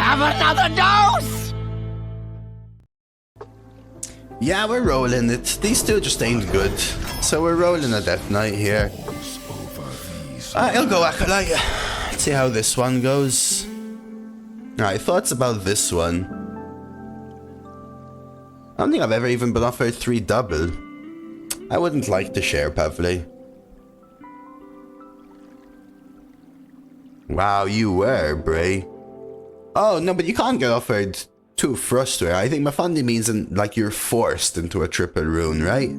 have another dose? Yeah, we're rolling it. These two just ain't good. So we're rolling a Death Knight here. I'll go Acolyte. Let's see how this one goes. Alright, thoughts about this one. I don't think I've ever even been offered 3 double. I wouldn't like to share Pavley. Wow, you were, Bray. Oh, no, but you can't get offered 2 Frustrate. I think Mafandi means like you're forced into a triple rune, right?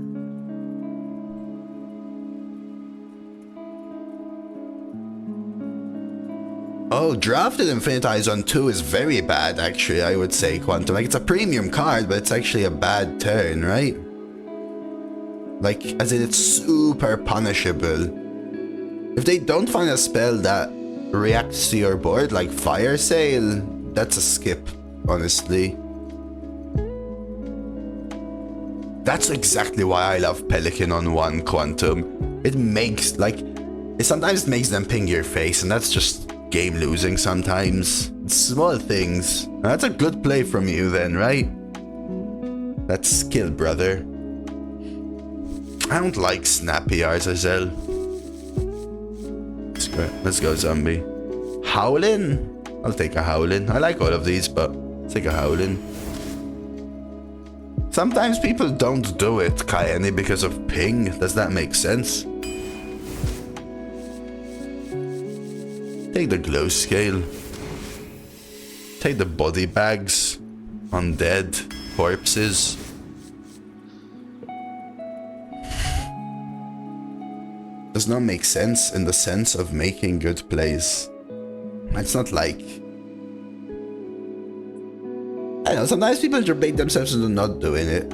Oh, Drafted Infinitize on 2 is very bad, actually, I would say, Quantum. Like, it's a premium card, but it's actually a bad turn, right? Like, as in, it's super punishable. If they don't find a spell that reacts to your board, like Fire Sale, that's a skip, honestly. That's exactly why I love Pelican on 1, Quantum. It makes, like, it sometimes makes them ping your face, and that's just game losing sometimes. It's small things. That's a good play from you then, right? That's skill, brother. I don't like snappy Azazel. Let's go, zombie. Howlin'? I'll take a Howlin'. I like all of these, but I'll take a Howlin'. Sometimes people don't do it, Kayeni, because of ping. Does that make sense? Take the glow scale. Take the body bags. Undead. Corpses. Does not make sense in the sense of making good plays. It's not like... I don't know, sometimes people debate themselves into not doing it.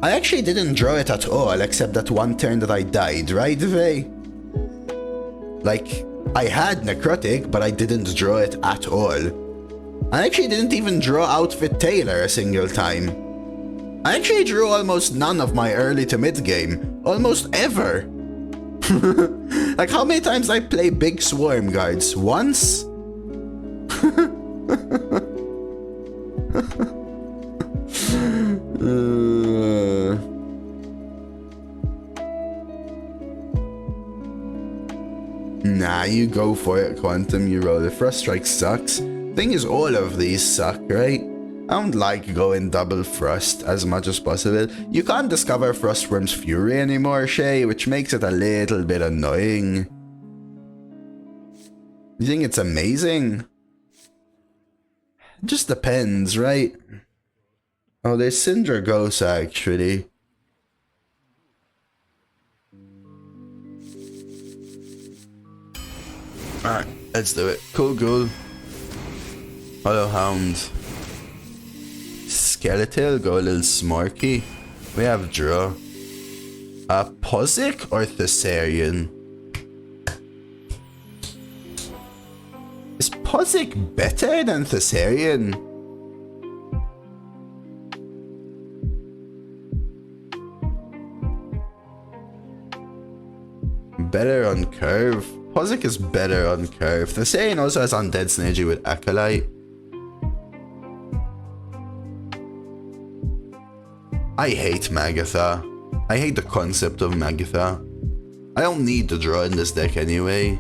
I actually didn't draw it at all, except that one turn that I died, right, Vey? Like, I had Necrotic, but I didn't draw it at all. I actually didn't even draw Outfit Tailor a single time. I actually drew almost none of my early to mid game. Almost ever. Like, how many times I play Big Swarm Guards? Once? Nah, you go for it, Quantum. You roll. The Frost Strike sucks. Thing is, all of these suck, right? I don't like going double Frost as much as possible. You can't discover Frostworm's Fury anymore, Shay, which makes it a little bit annoying. You think it's amazing? It just depends, right? Oh, there's Syndragosa, actually. Alright, let's do it. Cool Ghoul. Hollow Hound. Skeletal, go a little Smarky. We have Draw. Pozic or Thessarian? Is Pozic better than Thessarian? Better on curve. Pozic is better on curve. Thessarian also has Undead Synergy with Acolyte. I hate Magatha. I hate the concept of Magatha. I don't need to draw in this deck anyway.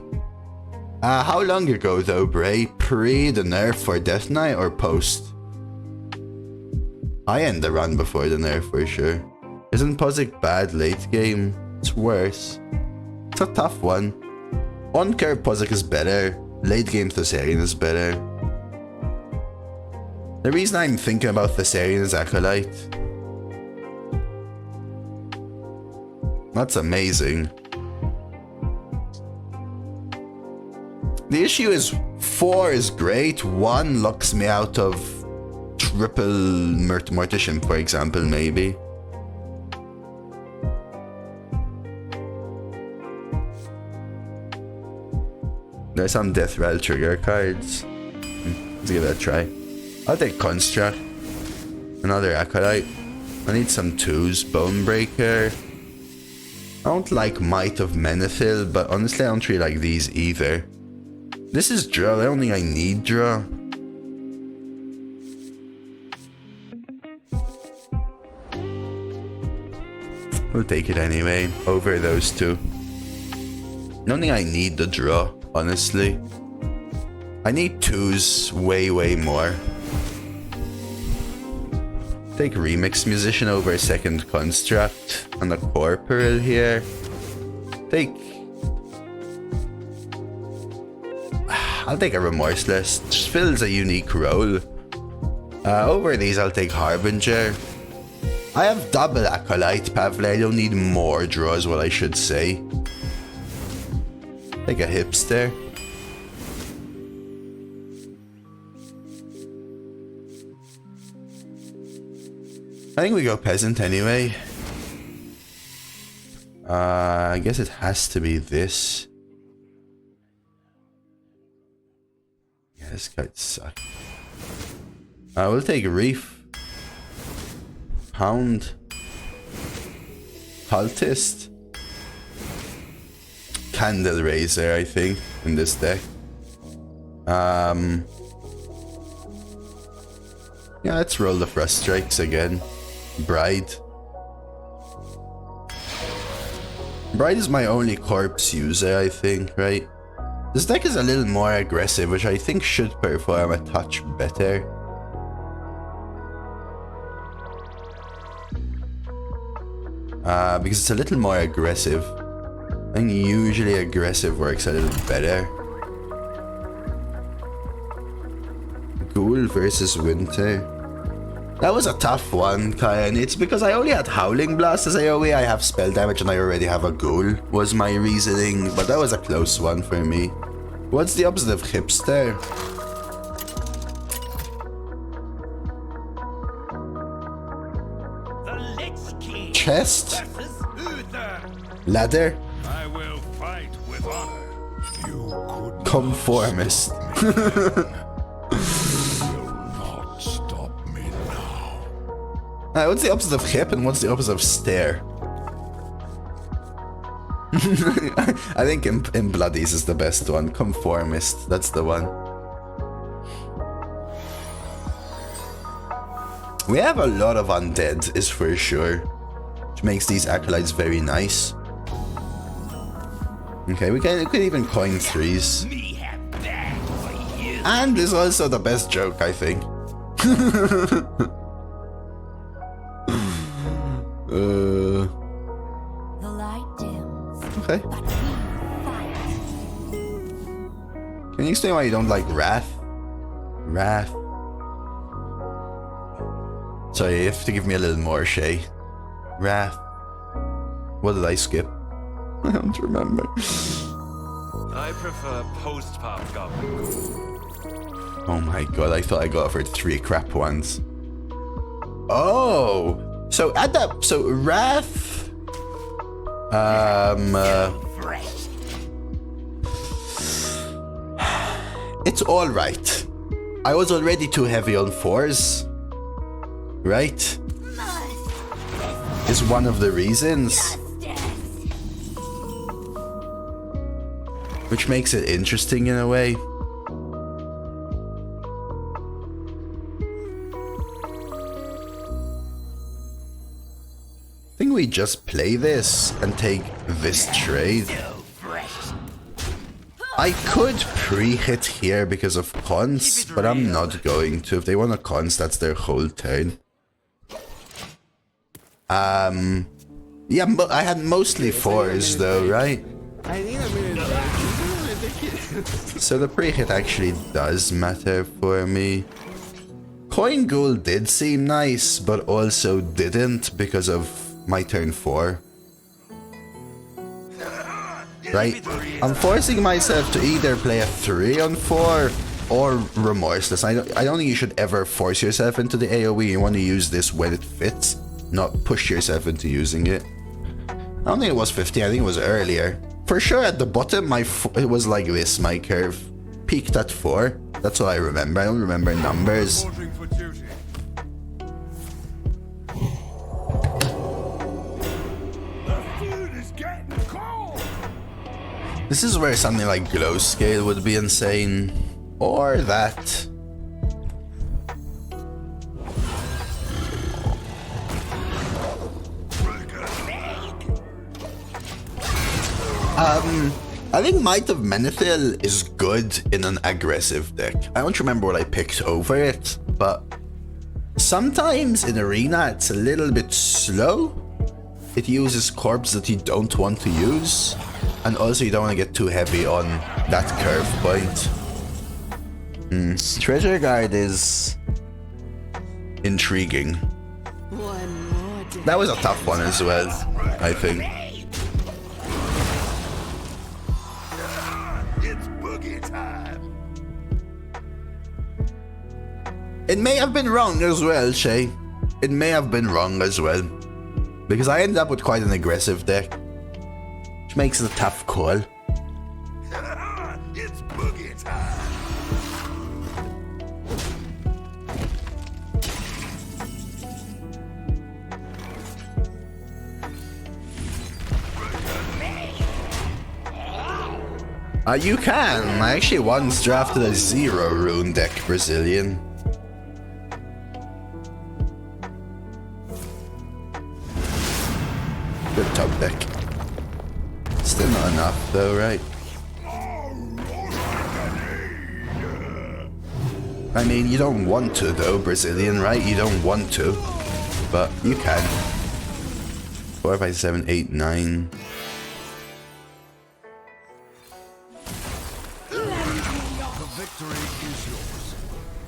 How long ago though, Bray? Pre the nerf for Death Knight or post? I end the run before the nerf for sure. Isn't Pozic bad late game? It's worse. It's a tough one. On curve Pozic is better. Late game Thessarian is better. The reason I'm thinking about Thessarian is Acolyte. That's amazing. The issue is 4 is great, 1 locks me out of triple Mortician, for example, maybe. There's some Death Rattle trigger cards. Let's give it a try. I'll take Construct. Another Acolyte. I need some 2s. Bonebreaker. I don't like Might of Menethil, but honestly I don't really like these either. This is draw. I don't think I need draw. We'll take it anyway, over those two. I don't think I need the draw, honestly. I need twos way, way more. Take Remix Musician over Second Construct and the Corporal here. I'll take a Remorseless. Just fills a unique role. Over these, I'll take Harbinger. I have double Acolyte, Pavle. I don't need more draws, what I should say. Take a Hipster. I think we go Peasant anyway. I guess it has to be this. Yeah, this guy sucks. We'll take Reef. Hound. Cultist. Candle Raiser, I think, in this deck. Yeah, let's roll the Frost Strikes again. Bride. Bride is my only corpse user, I think, right? This deck is a little more aggressive, which I think should perform a touch better. Because it's a little more aggressive. I think usually aggressive works a little better. Ghoul versus Winter. That was a tough one, Kyan. It's because I only had Howling Blast as AoE, I have spell damage and I already have a Ghoul, was my reasoning, but that was a close one for me. What's the opposite of Hipster? Chest? Ladder? I will fight with honor. You could Conformist. What's the opposite of hip and what's the opposite of stare? I think in Bloodies is the best one. Conformist, that's the one. We have a lot of undead, is for sure. Which makes these acolytes very nice. Okay, we could even coin threes. And is also the best joke, I think. The light dims. Okay. Can you explain why you don't like Wrath? Wrath. Sorry, you have to give me a little more, Shay. Wrath. What did I skip? I don't remember. I prefer post-pop goblin. Oh my god, I thought I got offered 3 crap ones. Oh! So at that, so Wrath, it's all right. I was already too heavy on 4s, right? Is one of the reasons, which makes it interesting in a way. I think we just play this and take this trade. I could pre-hit here because of cons, but I'm not going to. If they want a cons, that's their whole turn. Yeah, I had mostly 4s though, right? So the pre-hit actually does matter for me. Coin Ghoul did seem nice, but also didn't because of my turn 4. Right? I'm forcing myself to either play a 3 on 4 or Remorseless. I don't think you should ever force yourself into the AoE. You want to use this when it fits, not push yourself into using it. I don't think it was 15, I think it was earlier. For sure at the bottom, it was like this, my curve. Peaked at 4. That's what I remember. I don't remember numbers. This is where something like glow scale would be insane. Or that. I think Might of Menethil is good in an aggressive deck. I don't remember what I picked over it, but sometimes in Arena it's a little bit slow. It uses corpse that you don't want to use, and also you don't want to get too heavy on that curve point. Treasure Guard is intriguing. That was a tough one as well, I think. It may have been wrong as well, Shay. It may have been wrong as well. Because I ended up with quite an aggressive deck. Which makes it a tough call. It's boogie time. You can. I actually once drafted a 0 rune deck Brazilian. Good top deck. Still not enough though, right? I mean, you don't want to though, Brazilian, right? You don't want to, but you can. 4, 5, 7, 8, 9.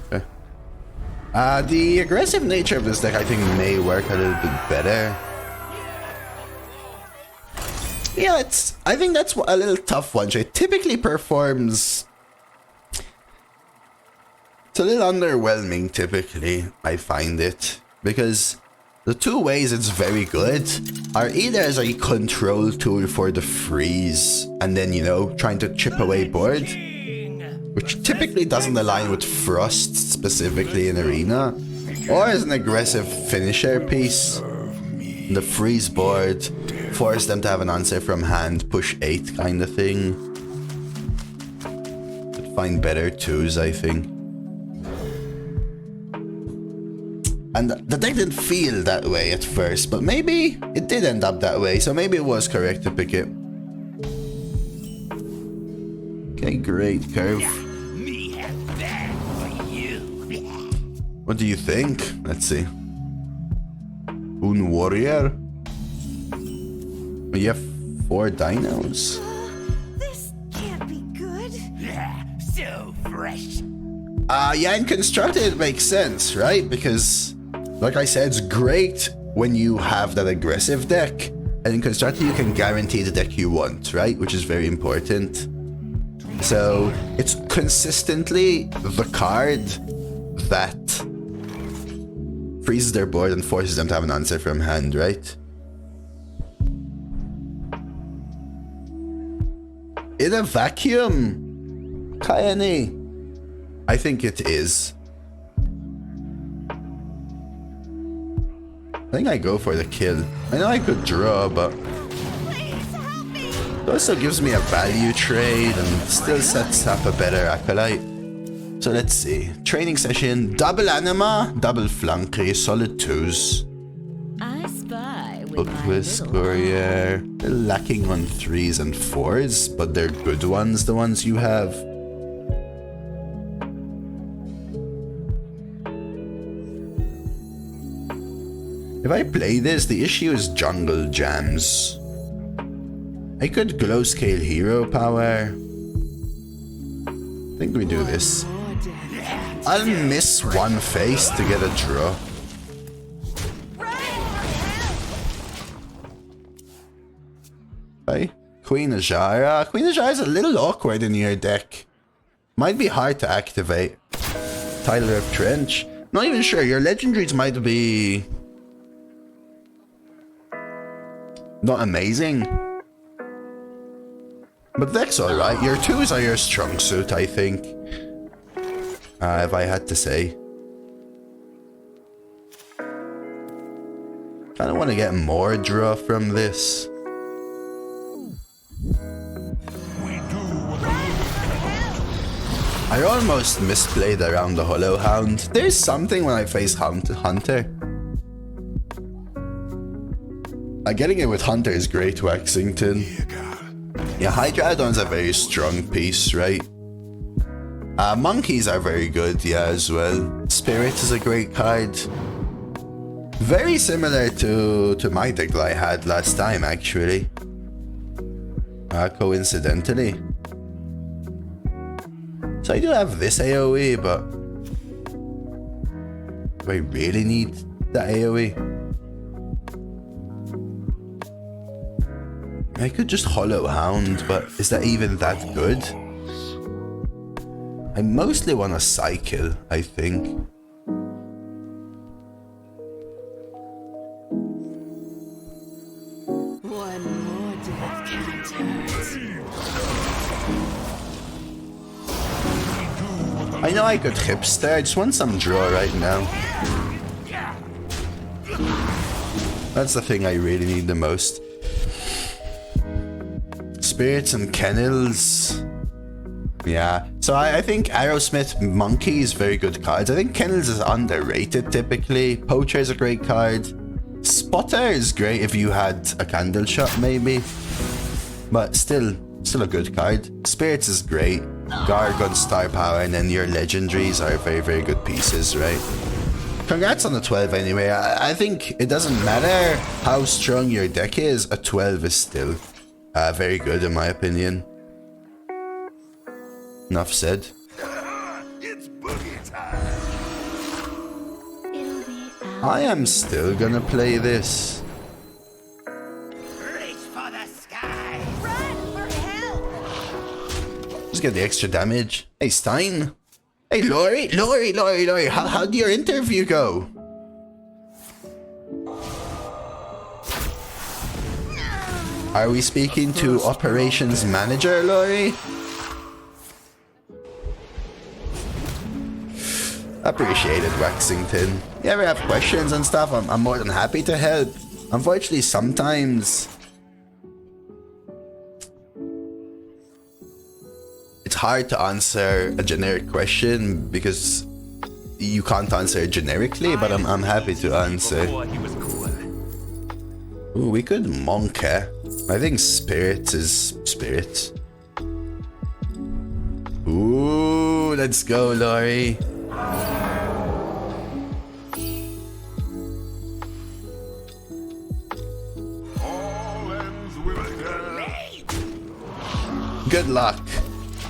Okay. The aggressive nature of this deck I think may work a little bit better. Yeah, I think that's a little tough one. It typically performs... It's a little underwhelming, typically, I find it. Because the two ways it's very good are either as a control tool for the freeze, and then, you know, trying to chip away board, which typically doesn't align with Frost, specifically in Arena, or as an aggressive finisher piece. The freeze board, force them to have an answer from hand, push 8 kind of thing. Could find better twos, I think. And the deck didn't feel that way at first, but maybe it did end up that way, so maybe it was correct to pick it. Okay, great curve. What do you think? Let's see. Boon Warrior? You have 4 dinos. This can't be good. So fresh. Yeah, in Constructed it makes sense, right? Because, like I said, it's great when you have that aggressive deck. And in Constructed you can guarantee the deck you want, right? Which is very important. So, it's consistently the card that freezes their board and forces them to have an answer from hand, right? In a vacuum, Kayane, I think it is. I think I go for the kill. I know I could draw, but it also gives me a value trade and still sets up a better Acolyte. So let's see. Training session, double anima, double flunky, solid 2s. I spy with Book my Whisk, little Courier. They're lacking on 3s and 4s, but they're good ones, the ones you have. If I play this, the issue is jungle jams. I could glow scale hero power. I think we do this. I'll miss one face to get a draw. Okay. Queen Ajara. Queen Ajara is a little awkward in your deck. Might be hard to activate. Tyler of Trench. Not even sure. Your legendaries might be not amazing. But that's alright. Your 2s are your strong suit, I think. If I had to say. Kinda wanna get more draw from this. We I almost misplayed around the Hollow Hound. There's something when I face Hunter. Getting it with Hunter is great, Waxington. Yeah, Hydradon's a very strong piece, right? Monkeys are very good, yeah, as well. Spirit is a great card. Very similar to my deck that I had last time, actually. Coincidentally. So I do have this AoE, but do I really need the AoE? I could just Hollow Hound, but is that even that good? I mostly want a cycle, I think. One more death can't hurt. I know I could hipster, I just want some draw right now. That's the thing I really need the most. Spirits and Kennels. Yeah, so I think Arrowsmith Monkey is very good cards. I think Kennels is underrated typically. Poacher is a great card. Spotter is great if you had a Candle Shot maybe. But still a good card. Spirits is great. Gargon, Star Power, and then your legendaries are very, very good pieces, right? Congrats on the 12 anyway. I think it doesn't matter how strong your deck is, a 12 is still very good in my opinion. Enough said. It's boogie time. It'll be out. I am still gonna play this. Reach for the sky. Run for help! Just get the extra damage. Hey Stein. Hey Lori. How'd your interview go? Are we speaking to operations manager, Lori? Appreciated, Waxington. You ever have questions and stuff? I'm more than happy to help. Unfortunately, sometimes it's hard to answer a generic question because you can't answer it generically, but I'm happy to answer. Ooh, we could Monkey. I think Spirits is Spirits. Ooh, let's go, Lori. Good luck.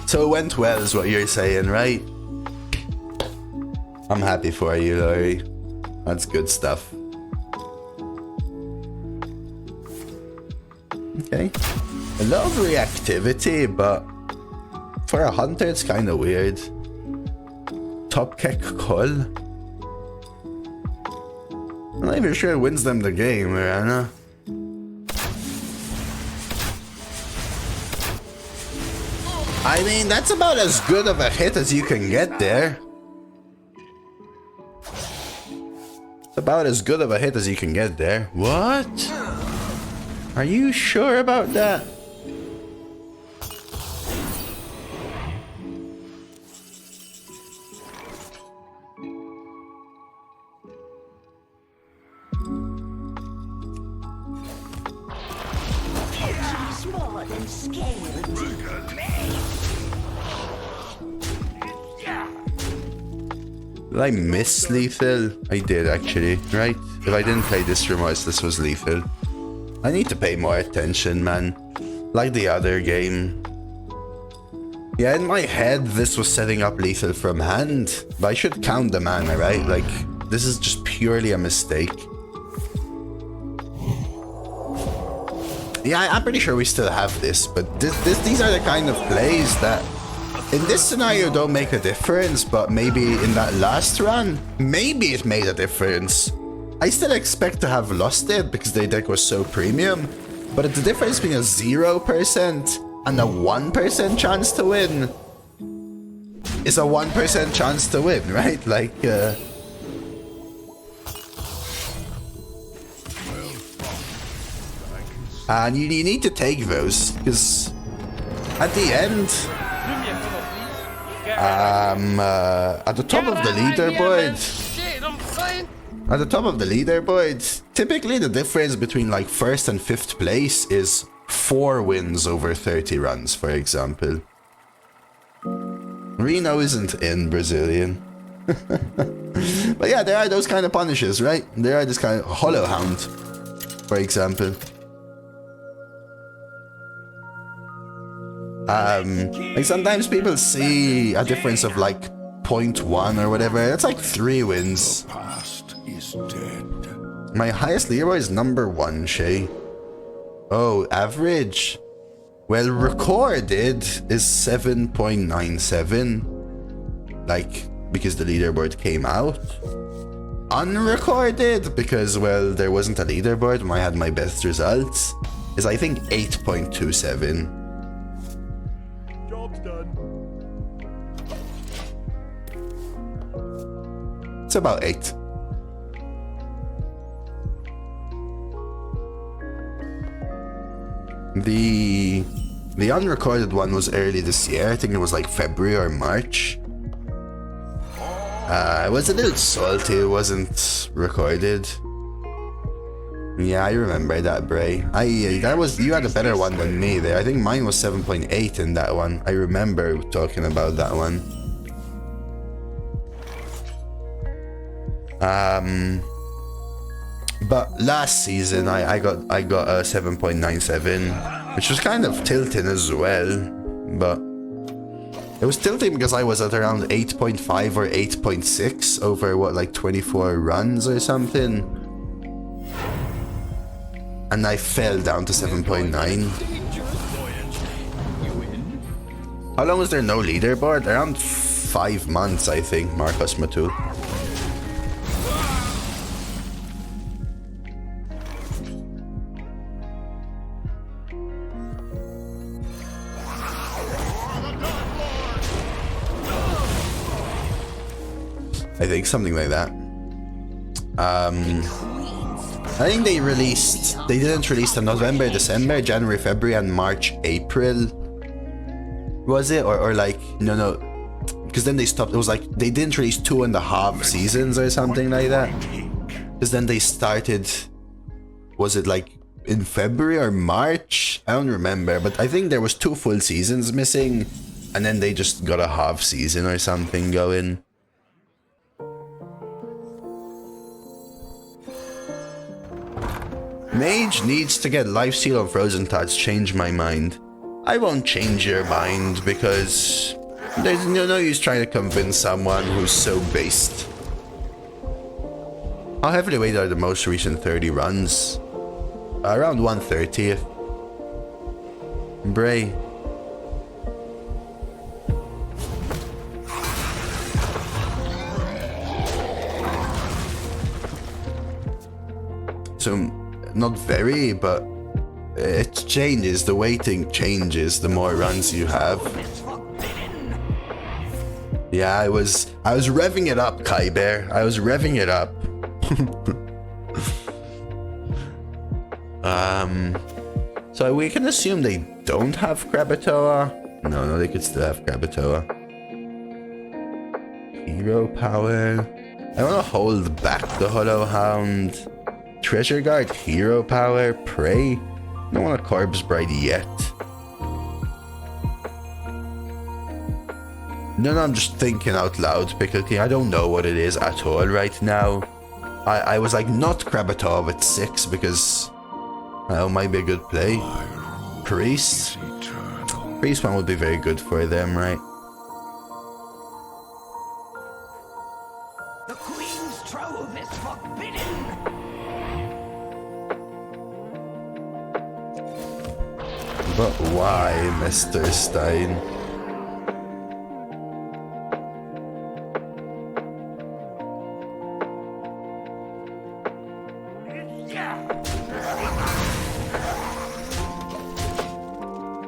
So it went well is what you're saying, right? I'm happy for you, Lori. That's good stuff. Okay. A lot of reactivity, but for a hunter it's kinda weird. Top kick call. I'm not even sure it wins them the game, Mirana. I mean, that's about as good of a hit as you can get there. It's about as good of a hit as you can get there. What? Are you sure about that? She's more than scared. Did I miss lethal? I did actually, right? If I didn't play this remorse, this was lethal. I need to pay more attention, man. Like the other game. Yeah, in my head, this was setting up lethal from hand. But I should count the mana, right? Like, this is just purely a mistake. Yeah, I'm pretty sure we still have this, but these are the kind of plays that in this scenario don't make a difference, but maybe in that last run, maybe it made a difference. I still expect to have lost it because their deck was so premium, but the difference between a 0% and a 1% chance to win is a 1% chance to win, right? Like, and you need to take those, because at the end, At the top of the leaderboard. Shit, I'm fine. At the top of the leaderboard, typically the difference between like 1st and 5th place is 4 wins over 30 runs, for example. Reno isn't in Brazilian. But yeah, there are those kind of punishes, right? There are this kind of Hollow Hound, for example. Like sometimes people see a difference of like 0.1 or whatever. That's like 3 wins. Past is dead. My highest leaderboard is number 1, Shay. Oh, average. Well, recorded is 7.97. Like, because the leaderboard came out. Unrecorded, because, well, there wasn't a leaderboard when I had my best results, is I think 8.27. Job's done. It's about 8. The unrecorded one was early this year. I think it was like February or March. It was a little salty. It wasn't recorded. Yeah, I remember that, Bray. You had a better one than me there. I think mine was 7.8 in that one. I remember talking about that one. But last season I got a 7.97, which was kind of tilting as well, but it was tilting because I was at around 8.5 or 8.6 over what, like 24 runs or something, and I fell down to 7.9. How long was there no leaderboard? Around 5 months, I think, Marcos Matu. I think something like that. I think they didn't release the November, December, January, February, and March, April. Was it? Or like, no. Because then they stopped. It was like, they didn't release 2.5 seasons or something like that. Because then they started, was it like in February or March? I don't remember. But I think there was 2 full seasons missing. And then they just got a half season or something going. Mage needs to get lifesteal on Frozen Tots. Change my mind. I won't change your mind because there's no use trying to convince someone who's so based. How heavily weighted are the most recent 30 runs? Around 130th. Bray. So, not very, but it changes. The weighting changes the more runs you have. Yeah, I was revving it up, Kai Bear. I was revving it up. So we can assume they don't have Krakatoa. No, they could still have Krakatoa. Hero power. I want to hold back the Hollow Hound. Treasure Guard, hero power, prey. I don't want a Corpse Bride yet. No, I'm just thinking out loud because I don't know what it is at all right now. I was like, not Krakatoa with 6 because that might be a good play. Priest. Priest one would be very good for them, right? The Queen's trove is forbidden. But why, Mr. Stein?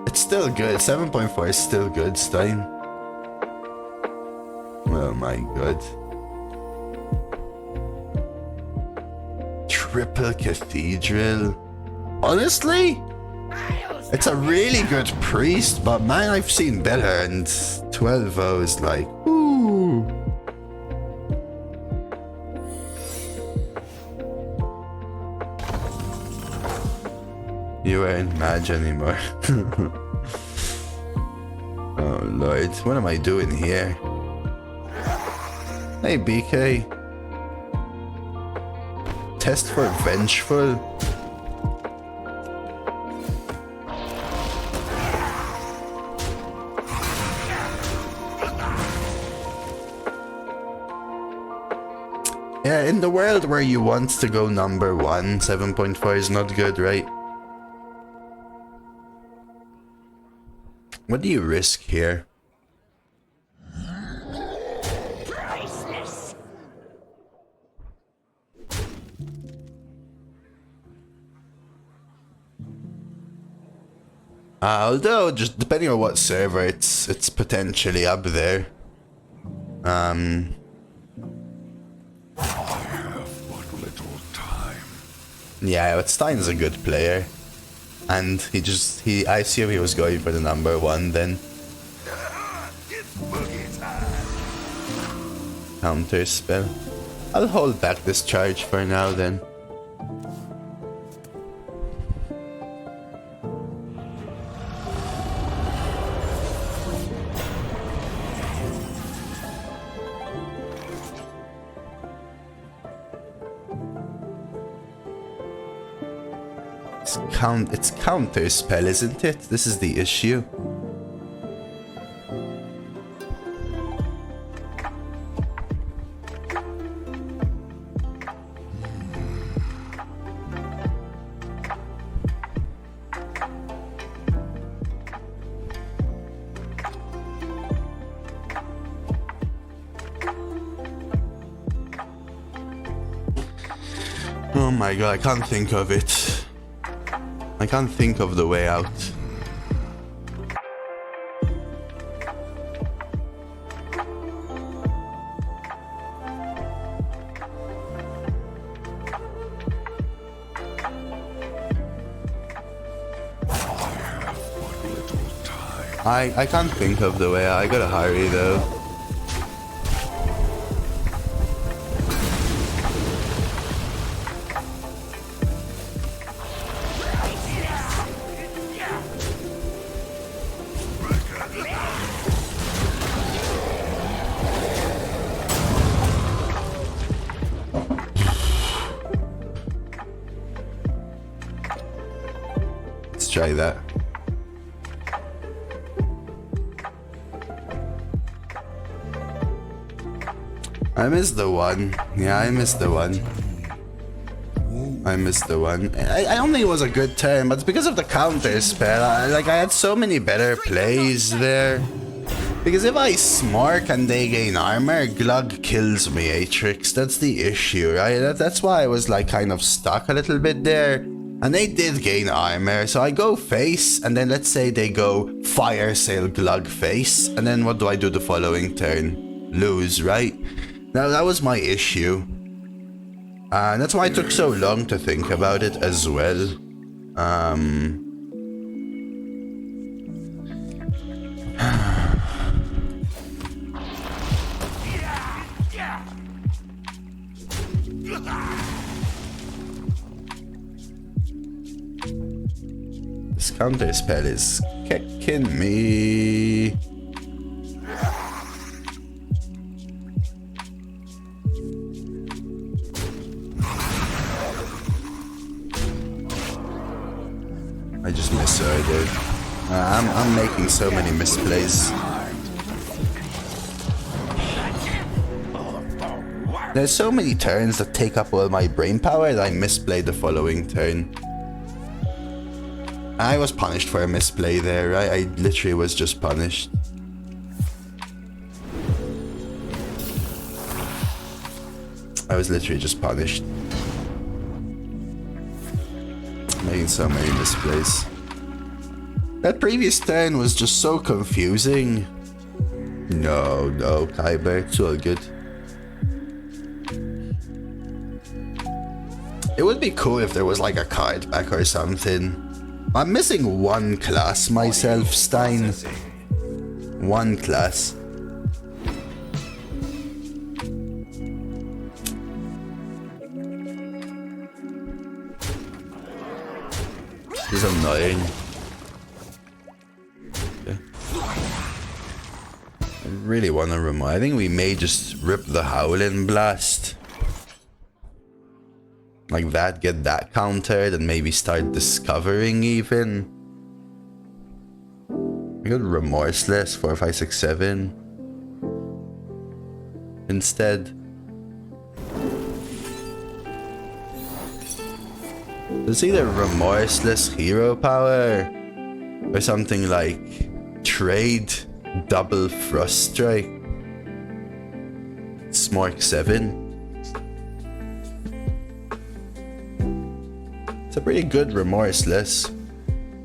It's still good. 7.4 is still good, Stein. Oh my god. Triple Cathedral. Honestly? I'll It's a really good priest, but man, I've seen better, and 12-0 is like, ooh. You ain't mad anymore. Oh lord, what am I doing here? Hey BK. Test for vengeful. Yeah, in the world where you want to go number 1, 7.4 is not good, right? What do you risk here? Priceless. Although, just depending on what server, it's potentially up there. Yeah, but Stein's a good player. And I assume he was going for the number 1 then. Counter spell. I'll hold back this charge for now then. It's counter spell, isn't it? This is the issue. Oh my god, I can't think of it. I can't think of the way out. I can't think of the way out. I gotta hurry though. Try that. I missed the one. Yeah, I missed the one. I don't think it was a good turn, but it's because of the counter spell. I had so many better plays there. Because if I smork and they gain armor, Glug kills me, Atrix. That's the issue, right? That's why I was like kind of stuck a little bit there. And they did gain armor, so I go face, and then let's say they go fire sale Glug face, and then what do I do the following turn? Lose, right? Now that was my issue. And that's why it took so long to think about it as well. This counter spell is kicking me. I just misheard. I'm making so many misplays. There's so many turns that take up all my brain power that I misplayed the following turn. I was punished for a misplay there, right? I literally was just punished. I was literally just punished. Making so many misplays. That previous turn was just so confusing. No, Kyber, it's all good. It would be cool if there was like a card back or something. I'm missing one class myself, Stein. One class. This is annoying. Okay. I really want to remove. I think we may just rip the Howling Blast. Like that, get that countered, and maybe start discovering even. We got Remorseless, 4, 5, 6, 7. Instead. It's either Remorseless Hero Power or something like Trade Double Frost Strike. Smork 7. It's a pretty good Remorseless.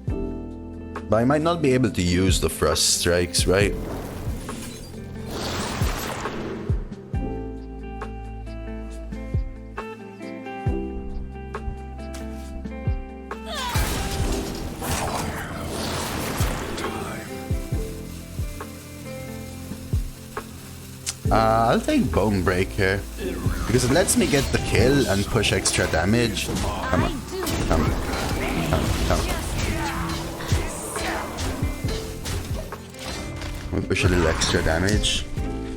But I might not be able to use the Frost Strikes, right? I'll take Bone Breaker because it lets me get the kill and push extra damage. Come on. Come on. Come on. We'll push a little extra damage.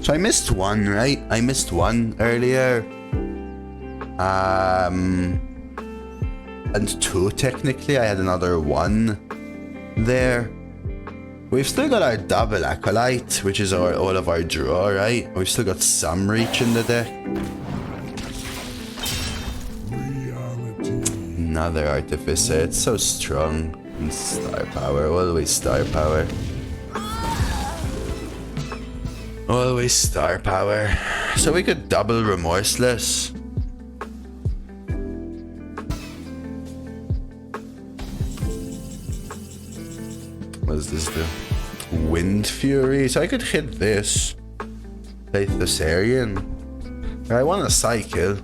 So I missed one, right? I missed one earlier. And two technically. I had another one there. We've still got our double Acolyte, which is all of our draw, right? We've still got some reach in the deck. Another Artificer, it's so strong. And Star Power, always Star Power. Always Star Power. So we could double Remorseless. What does this do? Wind Fury. So I could hit this. Play Thessarian. I want a cycle.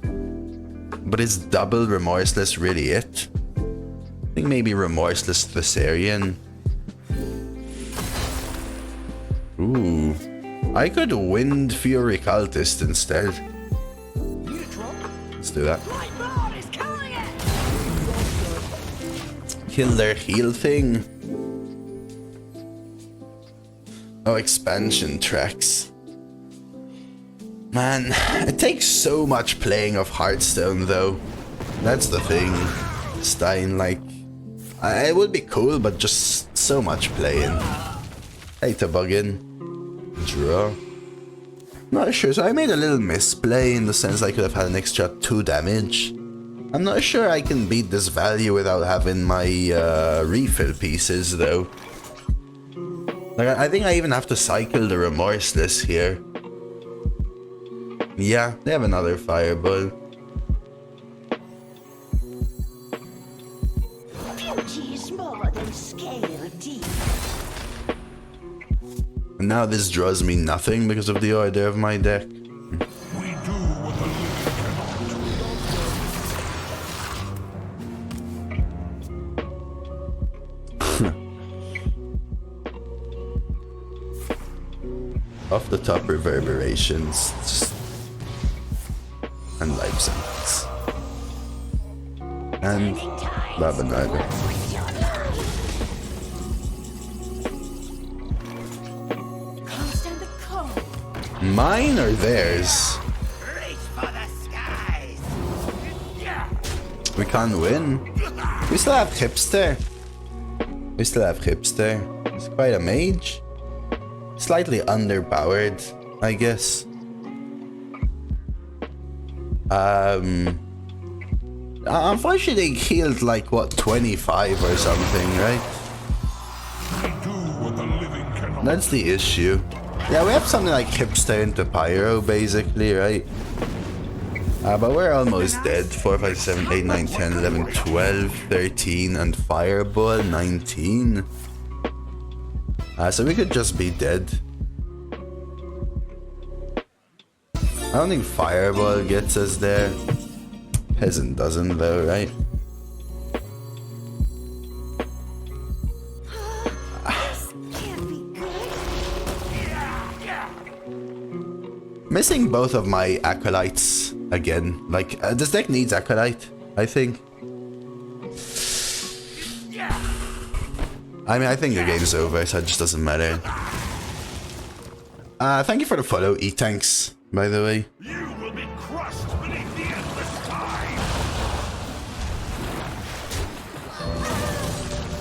But is double Remorseless really it? I think maybe Remorseless Thessarian. Ooh. I could Wind Fury Cultist instead. Let's do that. Kill their heal thing. Oh, expansion tracks. Man, it takes so much playing of Hearthstone though. That's the thing. Stein, like... it would be cool, but just so much playing. Hey, Toboggan. Draw. Not sure, so I made a little misplay in the sense I could have had an extra 2 damage. I'm not sure I can beat this value without having my refill pieces though. Like, I think I even have to cycle the Remorseless here. Yeah, they have another Fireball. Beauty is more than scale deep. And now this draws me nothing because of the order of my deck. We do what the Off the top reverberations. Just... and life sentence. And Baba Naga. Mine or theirs? Reach for the skies. We can't win. We still have Hipster. We still have Hipster. It's quite a mage. Slightly underpowered, I guess. Unfortunately, they healed like what, 25 or something, right? That's the issue. Yeah, we have something like Hipster into Pyro, basically, right? But we're almost dead. 4, 5, 7, 8, 9, 10, 11, 12, 13, and Fireball, 19. So we could just be dead. I don't think Fireball gets us there. Peasant doesn't though, right? Missing both of my acolytes again. Like, this deck needs acolyte, I think. I mean, I think the game's over, so it just doesn't matter. Thank you for the follow, E-Tanks, by the way. You will be crushed beneath the endless sky.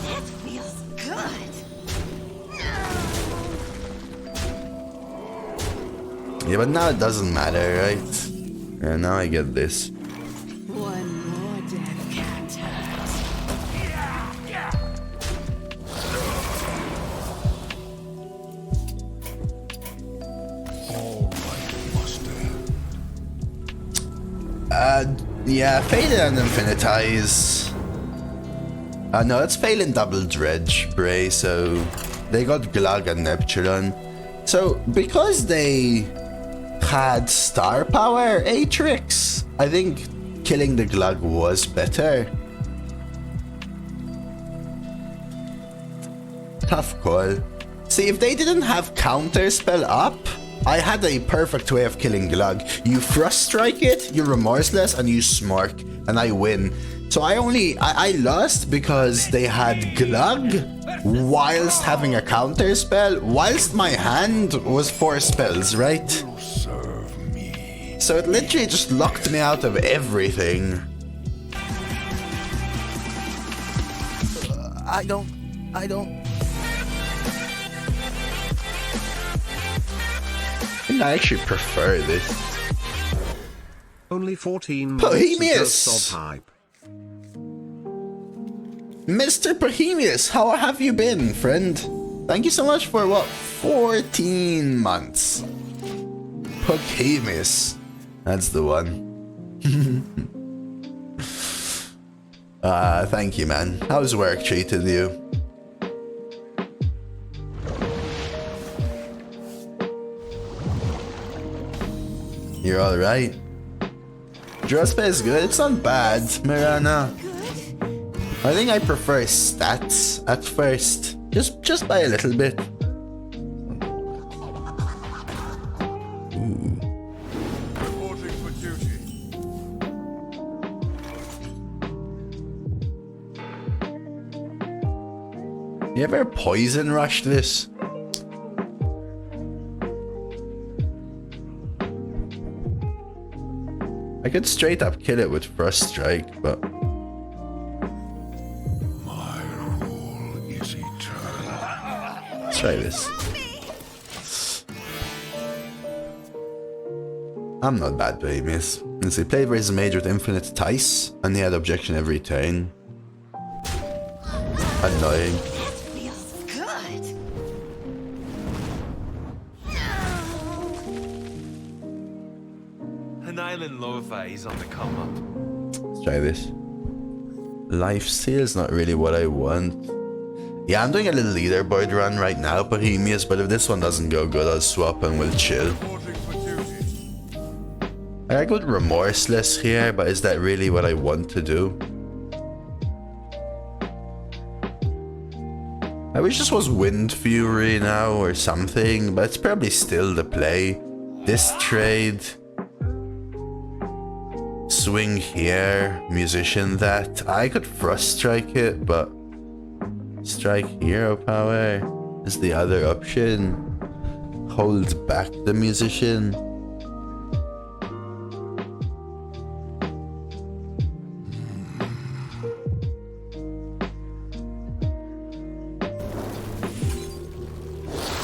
That feels good. Yeah, but now it doesn't matter, right? Yeah, now I get this. One more death can't hurt. All right, must end. Yeah, Fail and Infinitize. No, it's Fail and Double Dredge, Bray, so they got Glug and Neptulon. So, because they had star power Atrix, I think killing the Glug was better. Tough call. See, if they didn't have counter spell up, I had a perfect way of killing Glug. You Frost Strike it, you Remorseless, and you Smork, and I win. So I lost because they had Glug whilst having a counter spell, whilst my hand was 4 spells, right? Serve me. So it literally just locked me out of everything. I don't. I think I actually prefer this. Only 14 months Bohemius! of hype. Mr. Bohemius, how have you been, friend? Thank you so much for, what, 14 months. Bohemius. That's the one. Thank you, man. How's work treated you? You're alright. Drospa is good. It's not bad, Mirana. I think I prefer stats at first. Just by a little bit. Ooh. Reporting for duty. You ever poison rush this? I could straight up kill it with Frost Strike, but My rule is eternal. let's try this. I'm not bad, Bohemius. Let's see, played versus Mage with infinite Tice, and he had objection every turn. Annoying. That feels good. An island lower phase on the come up. Let's try this. Lifesteal's not really what I want. Yeah, I'm doing a little leaderboard run right now, Bohemius, but if this one doesn't go good, I'll swap and we'll chill. Reporting for duty. I got Remorseless here, but is that really what I want to do? I wish this was Wind Fury now or something, but it's probably still the play. This trade. Swing here, Musician that. I could Frost Strike it, but Strike Hero Power is the other option. Hold back the Musician.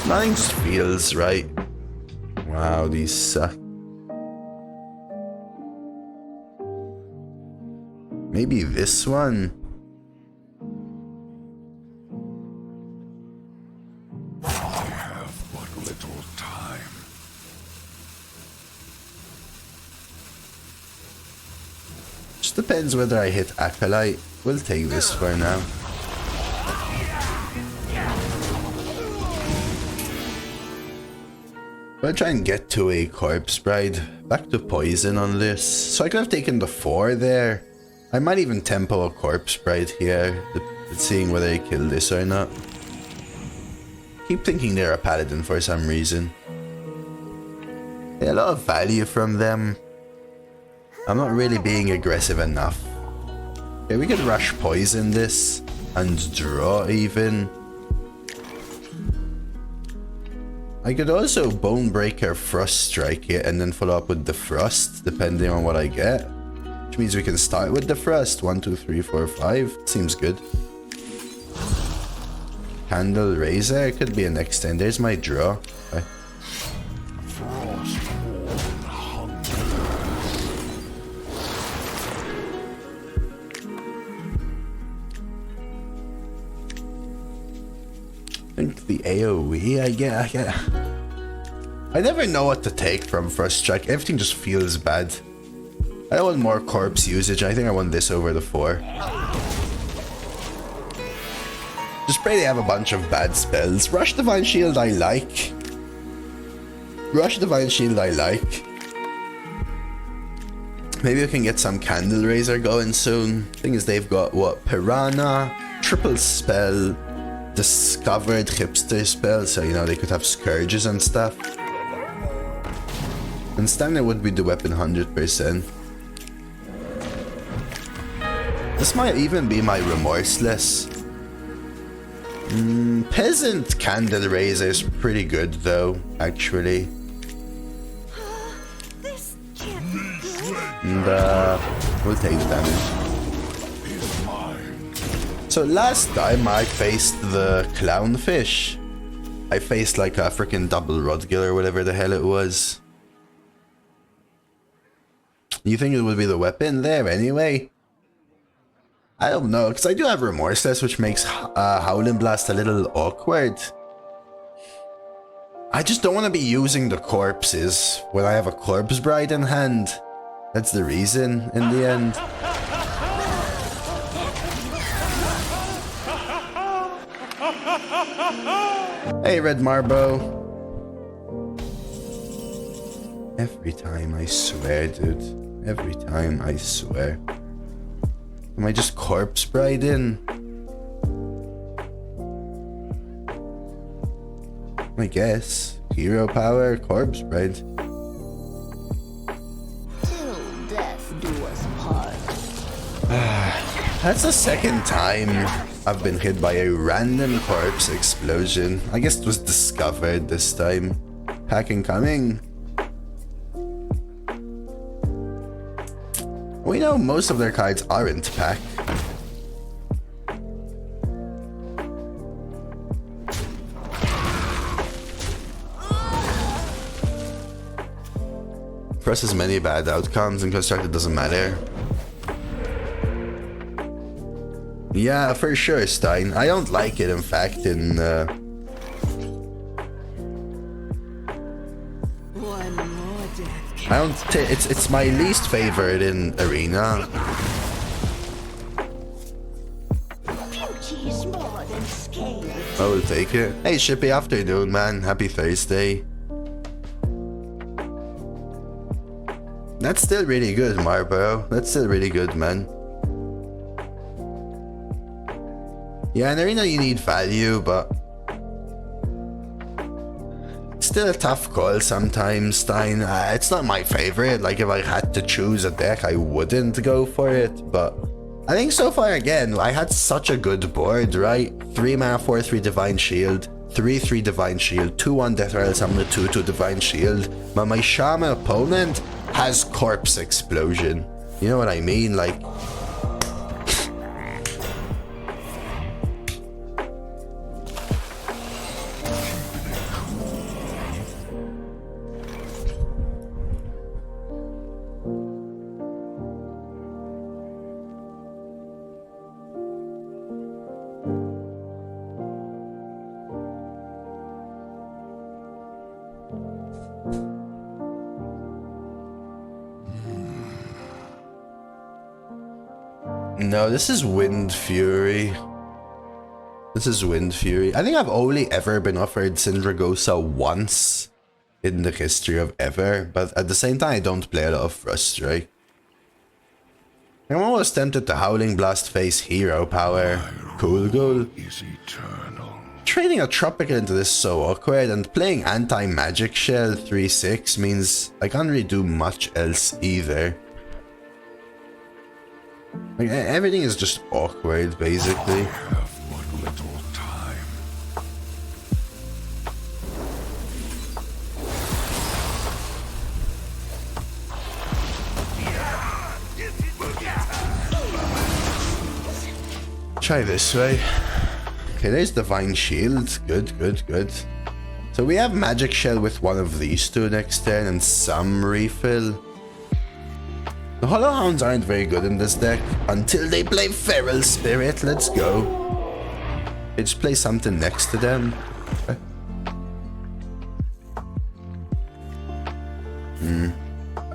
Nothing just feels right. Wow, these suck. Maybe this one? I have but little time. Just depends whether I hit Acolyte. We'll take this for now. I'll try and get to a Corpse Bride. Back to Poison on this. So I could have taken the 4 there. I might even tempo a Corpse Bride here, seeing whether I kill this or not. Keep thinking they're a Paladin for some reason. Yeah, a lot of value from them. I'm not really being aggressive enough. Okay, we could rush poison this and draw even. I could also Bonebreaker Frost Strike it and then follow up with the Frost, depending on what I get. Which means we can start with the Frost. 1, 2, 3, 4, 5. Seems good. Candle Razor could be an extend. There's my draw. Okay. I think the AoE I get. I never know what to take from Frost Strike. Everything just feels bad. I want more corpse usage. I think I want this over the 4. Just pray they have a bunch of bad spells. Rush Divine Shield I like. Rush Divine Shield I like. Maybe we can get some Candle Razor going soon. Thing is, they've got what? Piranha, Triple Spell, Discovered Hipster Spell, so you know they could have Scourges and stuff. And Stamina would be the weapon 100%. This might even be my Remorseless. Peasant Candle Razor is pretty good though, actually. This can't be good. And we'll take damage. So last time I faced the Clownfish. I faced like a freaking double Rodgill or whatever the hell it was. You think it would be the weapon there anyway? I don't know, because I do have Remorseless, which makes Howling Blast a little awkward. I just don't want to be using the corpses when I have a Corpse Bride in hand. That's the reason, in the end. Hey, Red Marbo. Every time, I swear, dude. Every time, I swear. Am I just Corpse Bride in? I guess. Hero Power, Corpse Bride. Till death do us part. That's the second time I've been hit by a random corpse explosion. I guess it was discovered this time. Pack incoming. We know most of their cards aren't pack. For us, as many bad outcomes, and constructed doesn't matter. Yeah, for sure, Stein. I don't like it, in fact, in One more death. I don't. It's my least favorite in Arena. Beauty is more than scale. I will take it. Hey, Shippy, afternoon, man. Happy Thursday. That's still really good, Marbo. That's still really good, man. Yeah, in Arena you need value, but still a tough call sometimes, Stein. It's not my favorite. Like, if I had to choose a deck, I wouldn't go for it. But I think so far, again, I had such a good board, right? 3 mana, 4/3 Divine Shield, 3/3 Divine Shield, 2/1 Death Rattle Summon, 2/2 Divine Shield. But my Shaman opponent has Corpse Explosion. You know what I mean? Like, no, this is Wind Fury. This is Wind Fury. I think I've only ever been offered Syndragosa once in the history of ever, but at the same time, I don't play a lot of Frost Strike. I'm almost tempted to Howling Blast face Hero Power. Cool goal. Is eternal. trading a tropical into this is so awkward, and playing anti-magic shell 3/6 means I can't really do much else either. Like, everything is just awkward, basically. Have but little time. Try this way. Okay, there's Divine Shield. Good, good, good. So we have Magic Shell with one of these two next turn and some refill. The Hollow Hounds aren't very good in this deck until they play Feral Spirit. Let's go. They just play something next to them. Okay.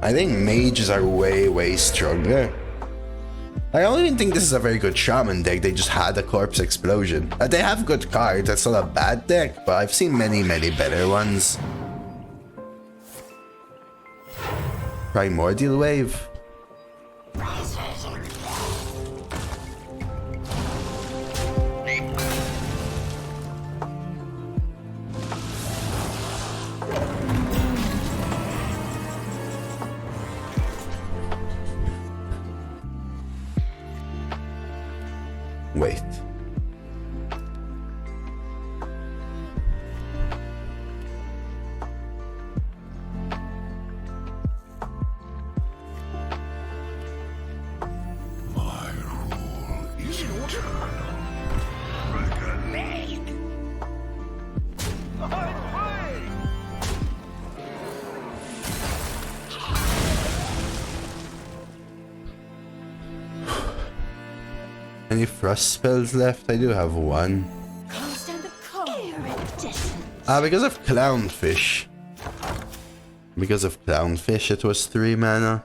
I think mages are way, way stronger. I don't even think this is a very good shaman deck. They just had a corpse explosion. They have good cards. That's not a bad deck, but I've seen many, many better ones. Primordial Wave. Wait. My rule is eternal. Any frost spells left? I do have one. Because of Clownfish. Because of Clownfish, it was 3 mana.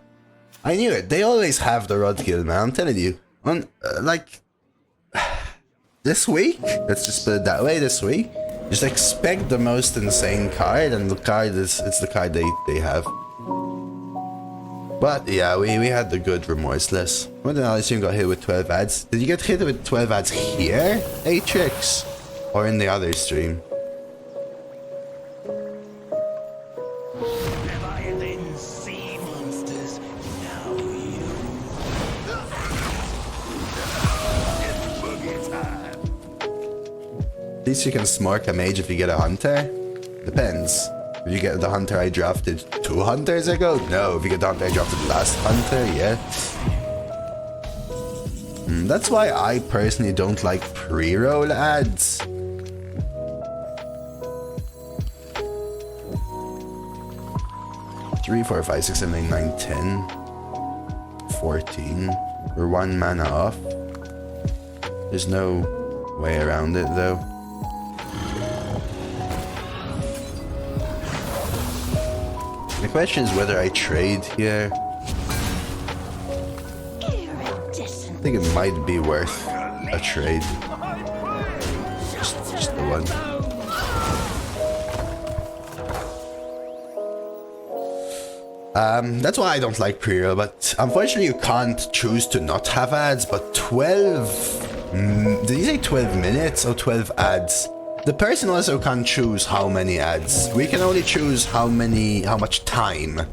I knew it. They always have the Rodkill, man. I'm telling you. On like this week, let's just put it that way. This week, just expect the most insane card, and the card is it's the card they have. But yeah, we had the good Remorseless. What the hell? I assume got hit with 12 ads. Did you get hit with 12 ads here, Atrix, or in the other stream? Leviathan sea monsters, now you. It's boogie time. At least you can smork a mage if you get a hunter. Depends. Did you get the hunter I drafted 2 hunters ago? No. If you get the hunter I drafted last hunter, yeah. That's why I personally don't like pre-roll ads. Three, 4, 5, 6, 7, 8, 9, 10, 14. We're 1 mana off. There's no way around it though. The question is whether I trade here. I think it might be worth a trade. Just the one. That's why I don't like pre-roll, but unfortunately you can't choose to not have ads, but 12... did you say 12 minutes or 12 ads? The person also can't choose how many ads. We can only choose how much time,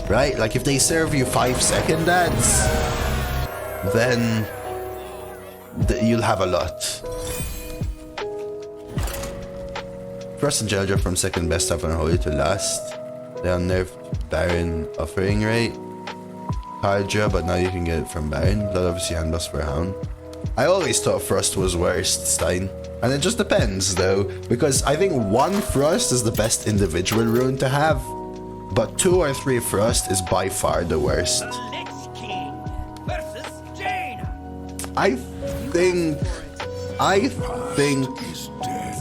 right? Like if they serve you 5-second ads, then you'll have a lot. Frost and Gel drop from second best up and Holy to last. They unnerved Baron offering rate. Hard job, but now you can get it from Baron. Blood obviously hand loss for Hound. I always thought Frost was worst, Stein. And it just depends though, because I think 1 Frost is the best individual rune to have, but 2 or 3 Frost is by far the worst. The Lich King versus Jaina. I think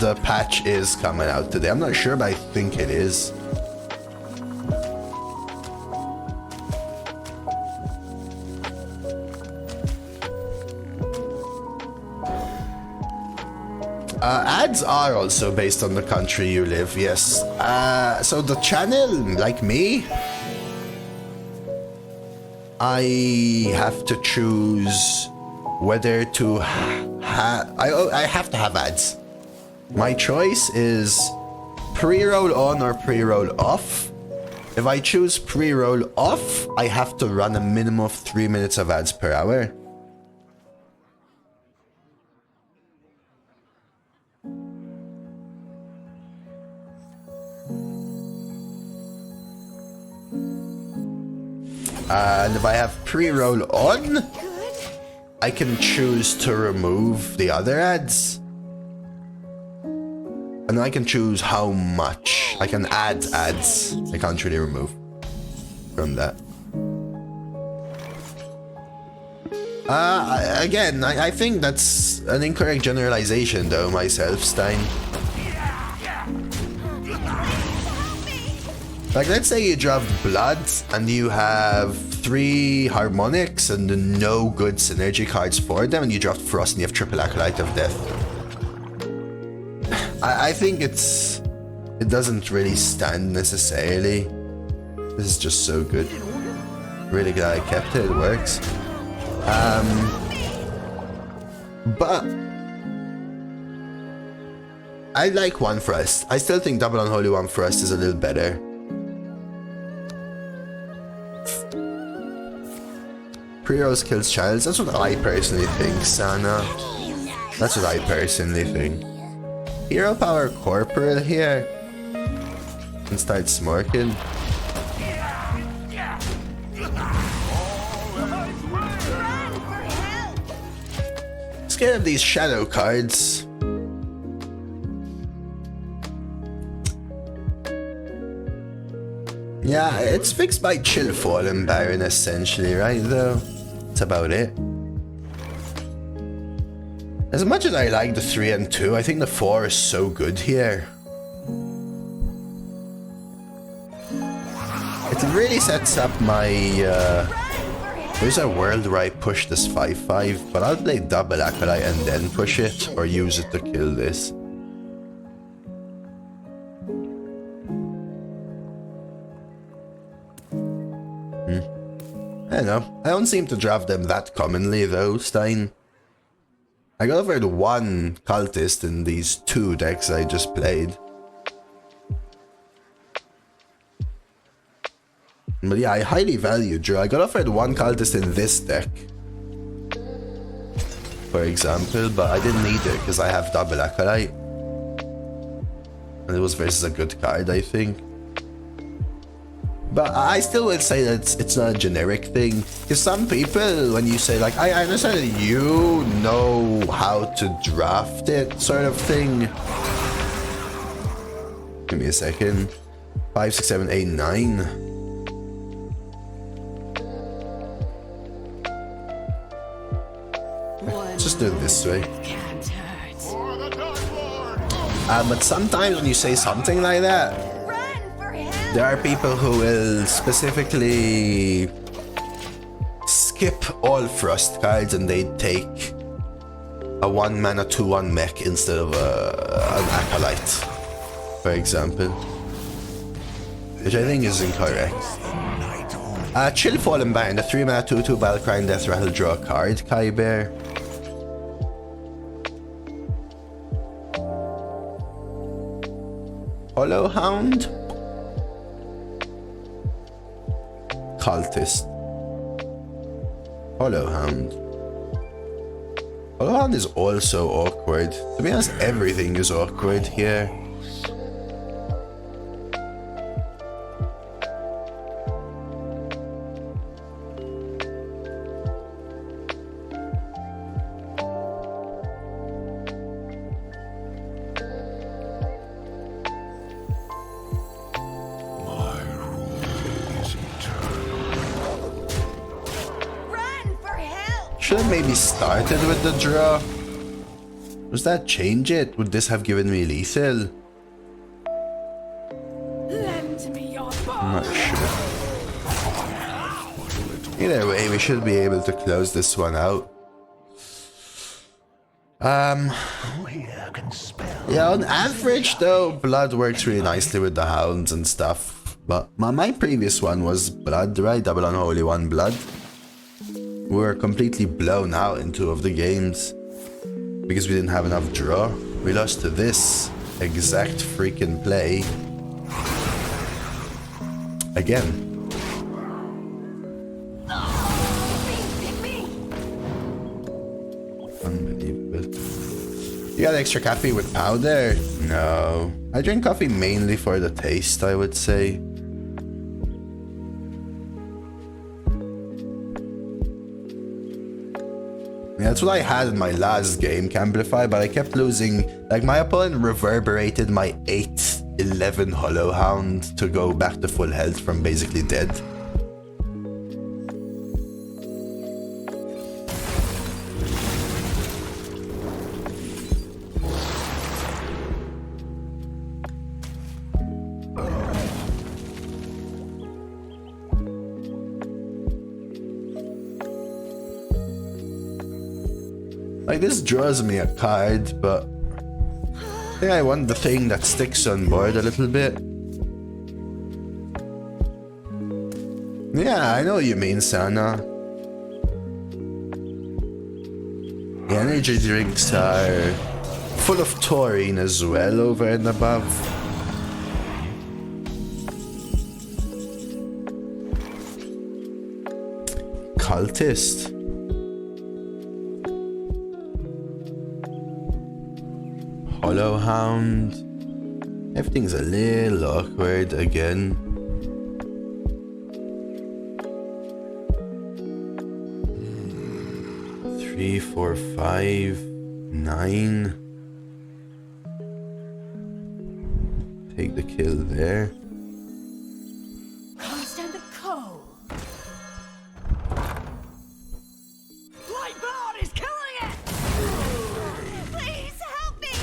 the patch is coming out today. I'm not sure, but I think it is. Ads are also based on the country you live, yes. So the channel, like me, I have to choose whether to I have to have ads. My choice is pre-roll on or pre-roll off. If I choose pre-roll off, I have to run a minimum of 3 minutes of ads per hour. And if I have pre-roll on, I can choose to remove the other ads. And I can choose how much. I can add ads. I can't really remove from that. Again, I think that's an incorrect generalization though, myself, Stein. Like, let's say you drop blood and you have 3 harmonics and no good synergy cards for them, and you drop frost and you have triple acolyte of death. I think it doesn't really stand necessarily. This is just so good. Really glad I kept it. It works. But I like One Frost. I still think Double Unholy One Frost is a little better. Pre-Rose kills Childs. That's what I personally think, Sana. That's what I personally think. Hero Power Corporal here. And start smoking. Scared of these shadow cards. Yeah, it's fixed by Chill Fallen Baron essentially, right though? That's about it. As much as I like the 3 and 2, I think the 4 is so good here. It really sets up my... there's a world where I push this 5-5, but I'll play double Acolyte and then push it, or use it to kill this. I don't know. I don't seem to draft them that commonly though, Stein. I got offered 1 cultist in these 2 decks I just played. But yeah, I highly value draw. I got offered 1 cultist in this deck, for example, but I didn't need it because I have double Acolyte. And it was versus a good card, I think. But I still would say that it's not a generic thing. Because some people, when you say like, I understand that you know how to draft it, sort of thing. Give me a second. 5, 6, 7, 8, 9. Just do it this way. But sometimes when you say something like that, there are people who will specifically skip all Frost cards and they take a 1 mana 2/1 mech instead of an Acolyte, for example. Which I think is incorrect. Chill Fallen Baron, the 3 mana 2/2 Battlecry and Death Rattle, draw a card, Kai Bear. Hollow Hound? Cultist. Hollow Hound. Hollow Hound is also awkward. To be honest, everything is awkward here. Maybe started with the draw. Does that change it? Would this have given me lethal? I'm not sure. Either way, we should be able to close this one out. Yeah, on average though, Blood works really nicely with the Hounds and stuff. But my previous one was Blood, right? Double Unholy 1 Blood. We were completely blown out in 2 of the games because we didn't have enough draw. We lost to this exact freaking play. Again. Unbelievable. You got extra coffee with powder? No. I drink coffee mainly for the taste, I would say. Yeah, that's what I had in my last game, Camplify, but I kept losing. Like, my opponent reverberated my 8-11 Hollow Hound to go back to full health from basically dead. Like, this draws me a card, but I think I want the thing that sticks on board a little bit. Yeah, I know what you mean, Sana. The energy drinks are full of taurine as well over and above. Cultist. Hollow Hound. Everything's a little awkward again. Three, 4, 5, 9. Take the kill there. Can't stand the cold. Light blood is killing it! Please help me.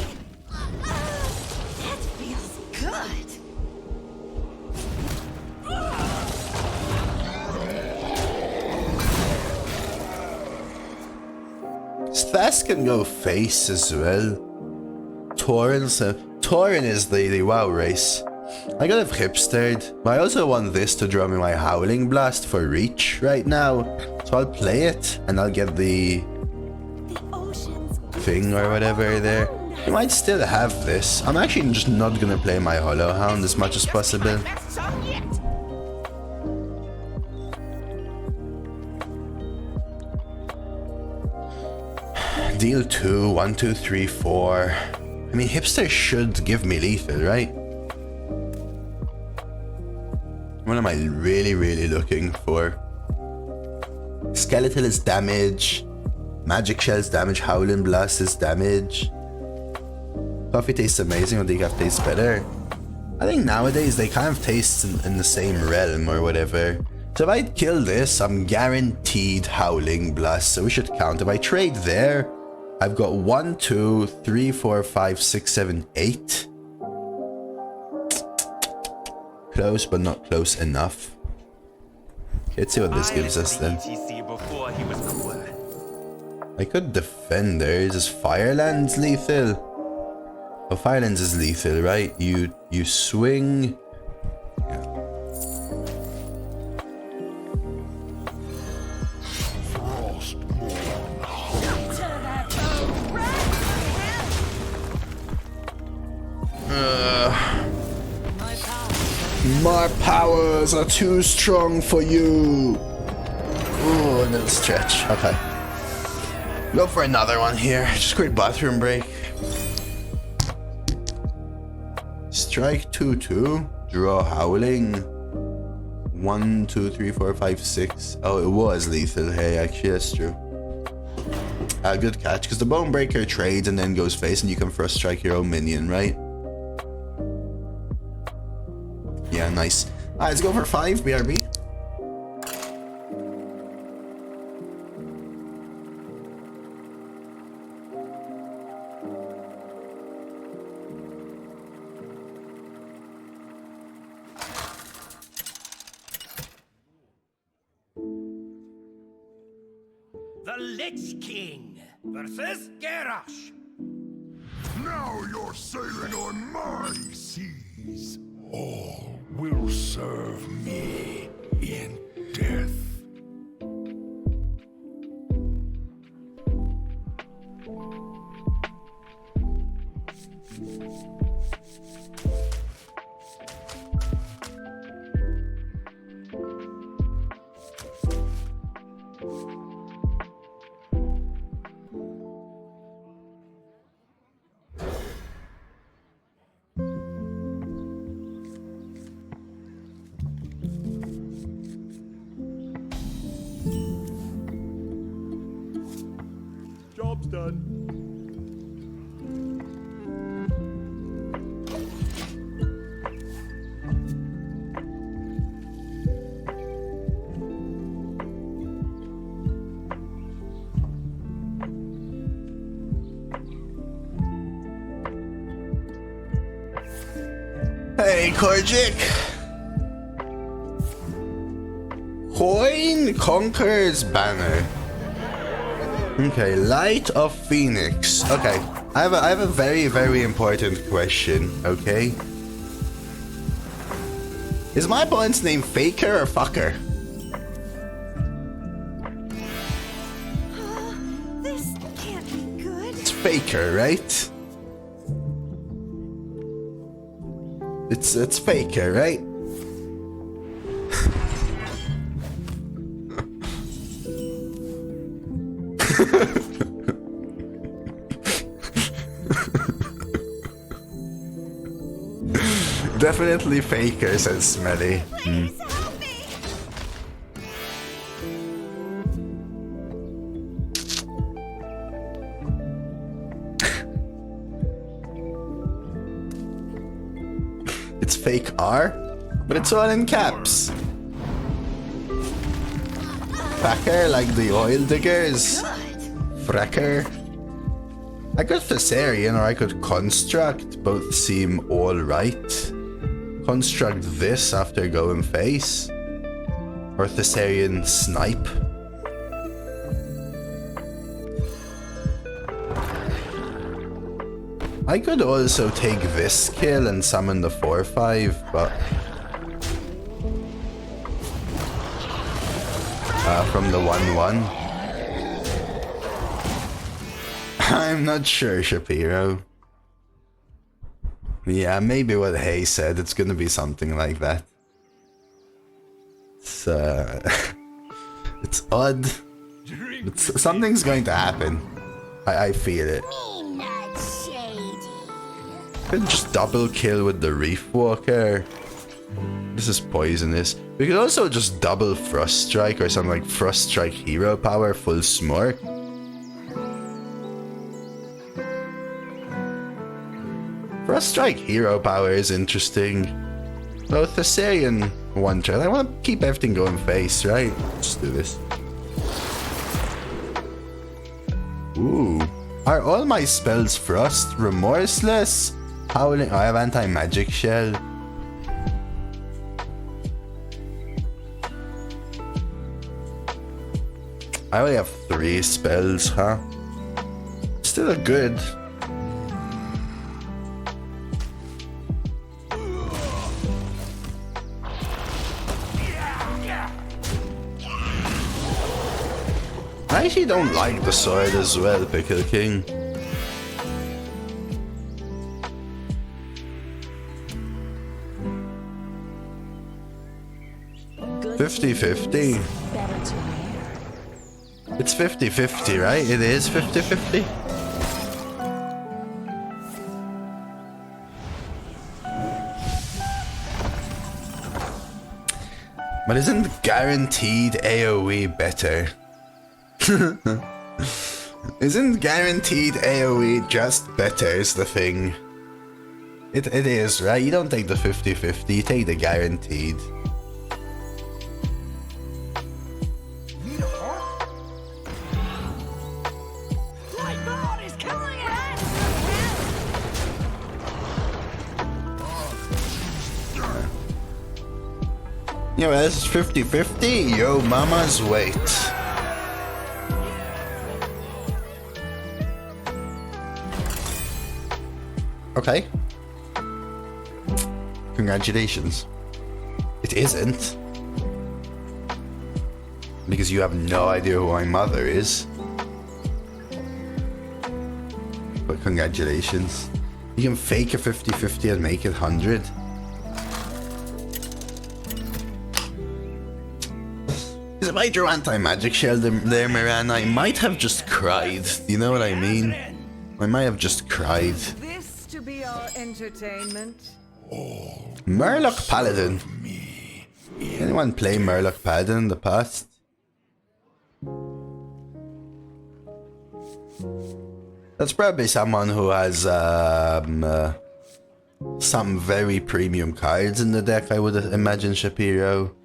That feels good. Stas can go face as well. Tauren is the WoW race. I could have hipstered, but I also want this to draw me my Howling Blast for reach right now. So I'll play it and I'll get the thing or whatever there. I might still have this. I'm actually just not gonna play my Hollow Hound as much as possible. Best song yet! Deal 2, 1, 2, 3, 4. I mean, hipster should give me lethal, right? What am I really looking for? Skeletal is damage. Magic Shell's damage. Howling Blast is damage. Coffee tastes amazing, or decaf tastes better. I think nowadays they kind of taste in the same realm or whatever. So if I kill this, I'm guaranteed Howling Blast, so we should count. If I trade there, I've got 1, 2, 3, 4, 5, 6, 7, 8. Close, but not close enough. Okay, let's see what this gives us then. Before he was cool. I could defend there. Is Firelands lethal? Oh, Firelands is lethal, right? You swing. Yeah. My powers are too strong for you. Oh, a little stretch. Okay. Go for another one here. Just quick bathroom break. Strike 2-2. Draw Howling. 1, 2, 3, 4, 5, 6. Oh, it was lethal. Hey, actually, that's true. Good catch, because the Bone Breaker trades and then goes face, and you can first strike your own minion, right? Yeah, nice. Alright, let's go for 5, BRB. The Lich King versus Garrosh. Now you're sailing on my seas. All will serve me in death. done. Hey, Korjik! Coin conquers banner. Okay, Light of Phoenix. Okay, I have a very, very important question, okay? Is my opponent's name Faker or Fucker? This can't be good. It's Faker, right? It's Faker, right? Definitely Faker, says Smelly. Please help me. It's fake R, but it's all in caps. Fracker like the oil diggers. Fracker. I could Thessarian or I could Construct. Both seem alright. Construct this after going face. Or Thessarian Snipe. I could also take this kill and summon the 4/5, but from the 1/1. I'm not sure, Shapiro. Yeah, maybe what Hay said, it's gonna be something like that. It's it's odd. Something's going to happen. I feel it. Not shady. Could just double kill with the Reef Walker. This is poisonous. We could also just double Frost Strike or something like Frost Strike Hero Power, full Smork. Frost Strike Hero Power is interesting. Though Thessarian one turn. I want to keep everything going face, right? Let's do this. Ooh. Are all my spells Frost? Remorseless? Howling? Oh, I have Anti-Magic Shell. I only have 3 spells, huh? Still a good. I actually don't like the sword as well, Pickle King. Good 50-50. better to wear. It's 50-50, right? It is 50-50. But isn't guaranteed AoE better? Isn't guaranteed AoE just better is the thing? It is, right? You don't take the 50-50, you take the guaranteed. Lightboard is killing it. Yeah, well, this is 50-50. Yo, mama's wait. Okay. Congratulations. It isn't. Because you have no idea who my mother is. But congratulations. You can fake a 50-50 and make it 100. Because if I drew Anti-Magic Shell there, Miranda, I might have just cried. You know what I mean? I might have just cried. This to be our entertainment. Murloc Paladin. Anyone play Murloc Paladin in the past? That's probably someone who has some very premium cards in the deck, I would imagine, Shapiro.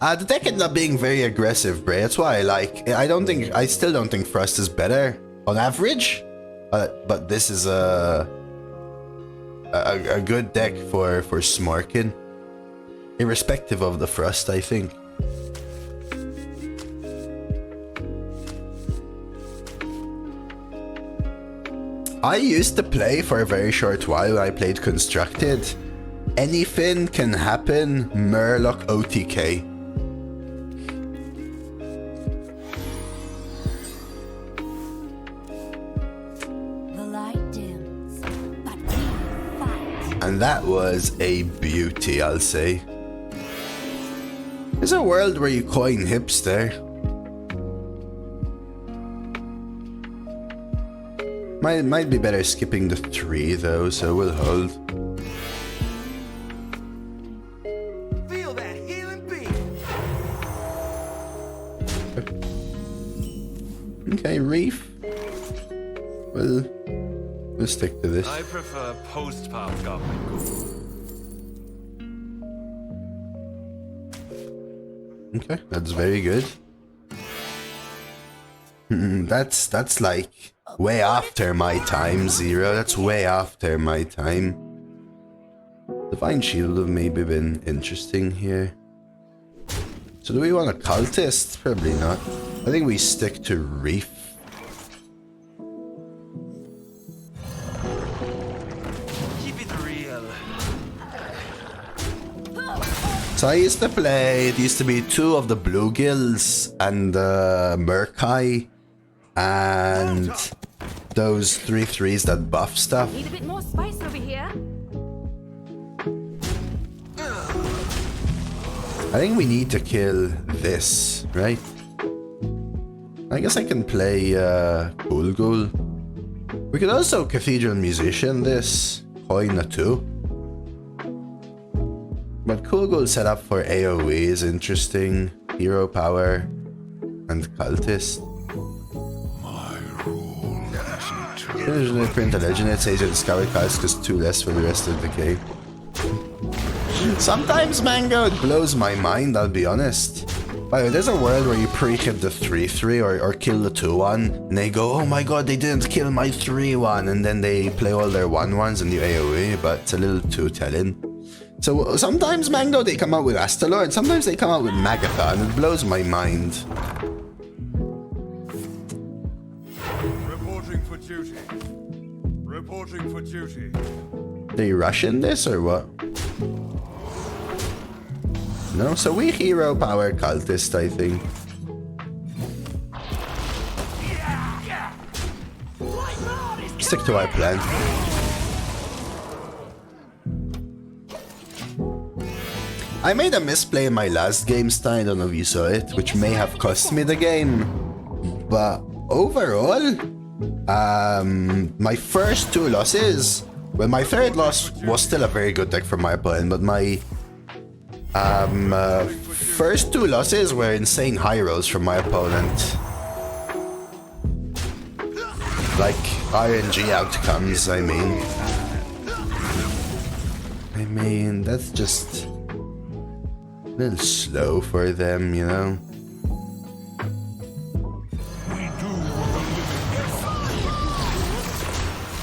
The deck ended up being very aggressive, Bray. That's why I still don't think Frost is better on average. But this is a good deck for Smorkin. Irrespective of the Frost, I think. I used to play for a very short while when I played Constructed. Anything can happen, Murloc OTK. And that was a beauty, I'll say. There's a world where you coin hipster. Might be better skipping the 3 though, so we'll hold. Feel that healing beat. Okay, Reef. We'll stick to this. I prefer post-power goblin ghoul. Okay, that's very good. That's like way after my time, Zero. That's way after my time. Divine Shield would have maybe been interesting here. So do we want a cultist? Probably not. I think we stick to Reef. So I used to play, it used to be 2 of the Bluegills and Murkai and those 3/3s that buff stuff. Need a bit more spice over here. I think we need to kill this, right? I guess I can play Cool Ghoul. We could also Cathedral Musician this, coin a 2. But Cool Ghoul set up for AoE is interesting. Hero Power and Cultist. Usually print a legend, it says you discover cards because 2 less for the rest of the game. Sometimes, Mango, it blows my mind, I'll be honest. By the way, there's a world where you pre-hit the 3/3 or kill the 2/1, and they go, oh my god, they didn't kill my 3/1, and then they play all their 1/1s and you AoE, but it's a little too telling. So sometimes, Mango, they come out with Astalor, and sometimes they come out with Magatha, and it blows my mind. Reporting for duty. Reporting for duty. They rushing this or what? No, so we Hero Power Cultist, I think. Stick to our plan. I made a misplay in my last game, Stein, I don't know if you saw it, which may have cost me the game. But overall, my first 2 losses, well, my third loss was still a very good deck from my opponent, but my first 2 losses were insane high rolls from my opponent. Like RNG outcomes, I mean, that's just a little slow for them, you know?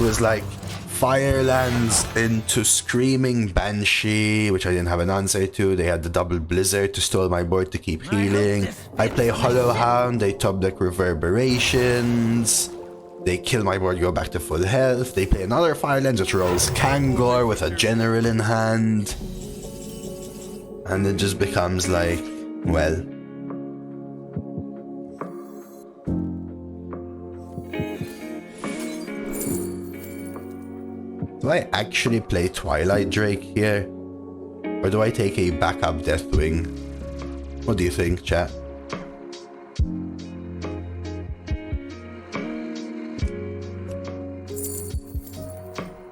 It was like Firelands into Screaming Banshee, which I didn't have an answer to. They had the double Blizzard to stall my board to keep healing. I play Hollow Hound, they top deck Reverberations. They kill my board, go back to full health. They play another Firelands which rolls Kangor with a General in hand. And it just becomes like, well... Do I actually play Twilight Drake here? Or do I take a backup Deathwing? What do you think, chat?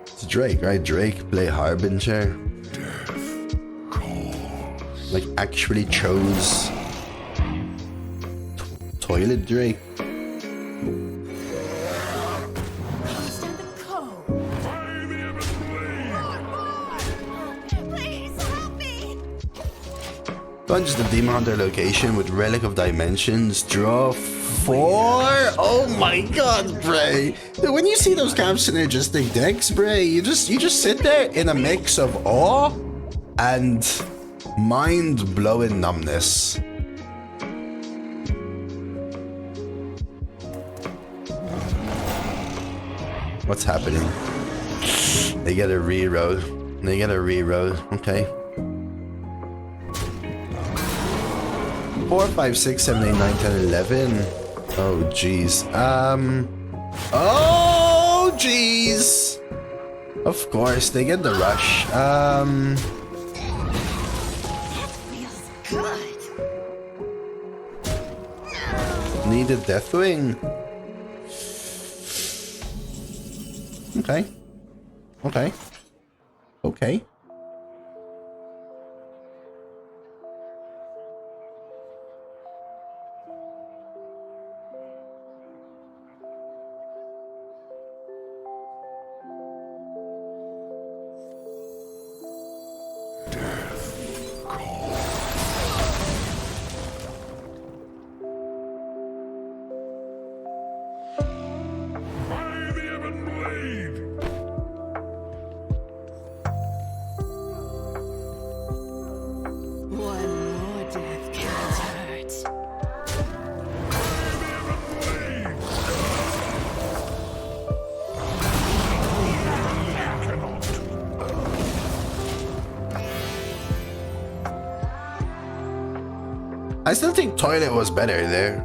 It's Drake, right? Drake play Harbinger. Like actually chose Toilet Drake. Plunge the Demon Hunter location with Relic of Dimensions. Draw 4. Oh my god, Bray. When you see those kind of synergistic decks, Bray, you just sit there in a mix of awe and mind-blowing numbness. What's happening? They get a reroll. They get a reroll. Okay. 4, 5, 6, 7, 8, 9, 10, 11. Oh, jeez. Oh, jeez. Of course, they get the rush. Need a Deathwing. Okay. Okay. Okay. I still think Toilet was better there.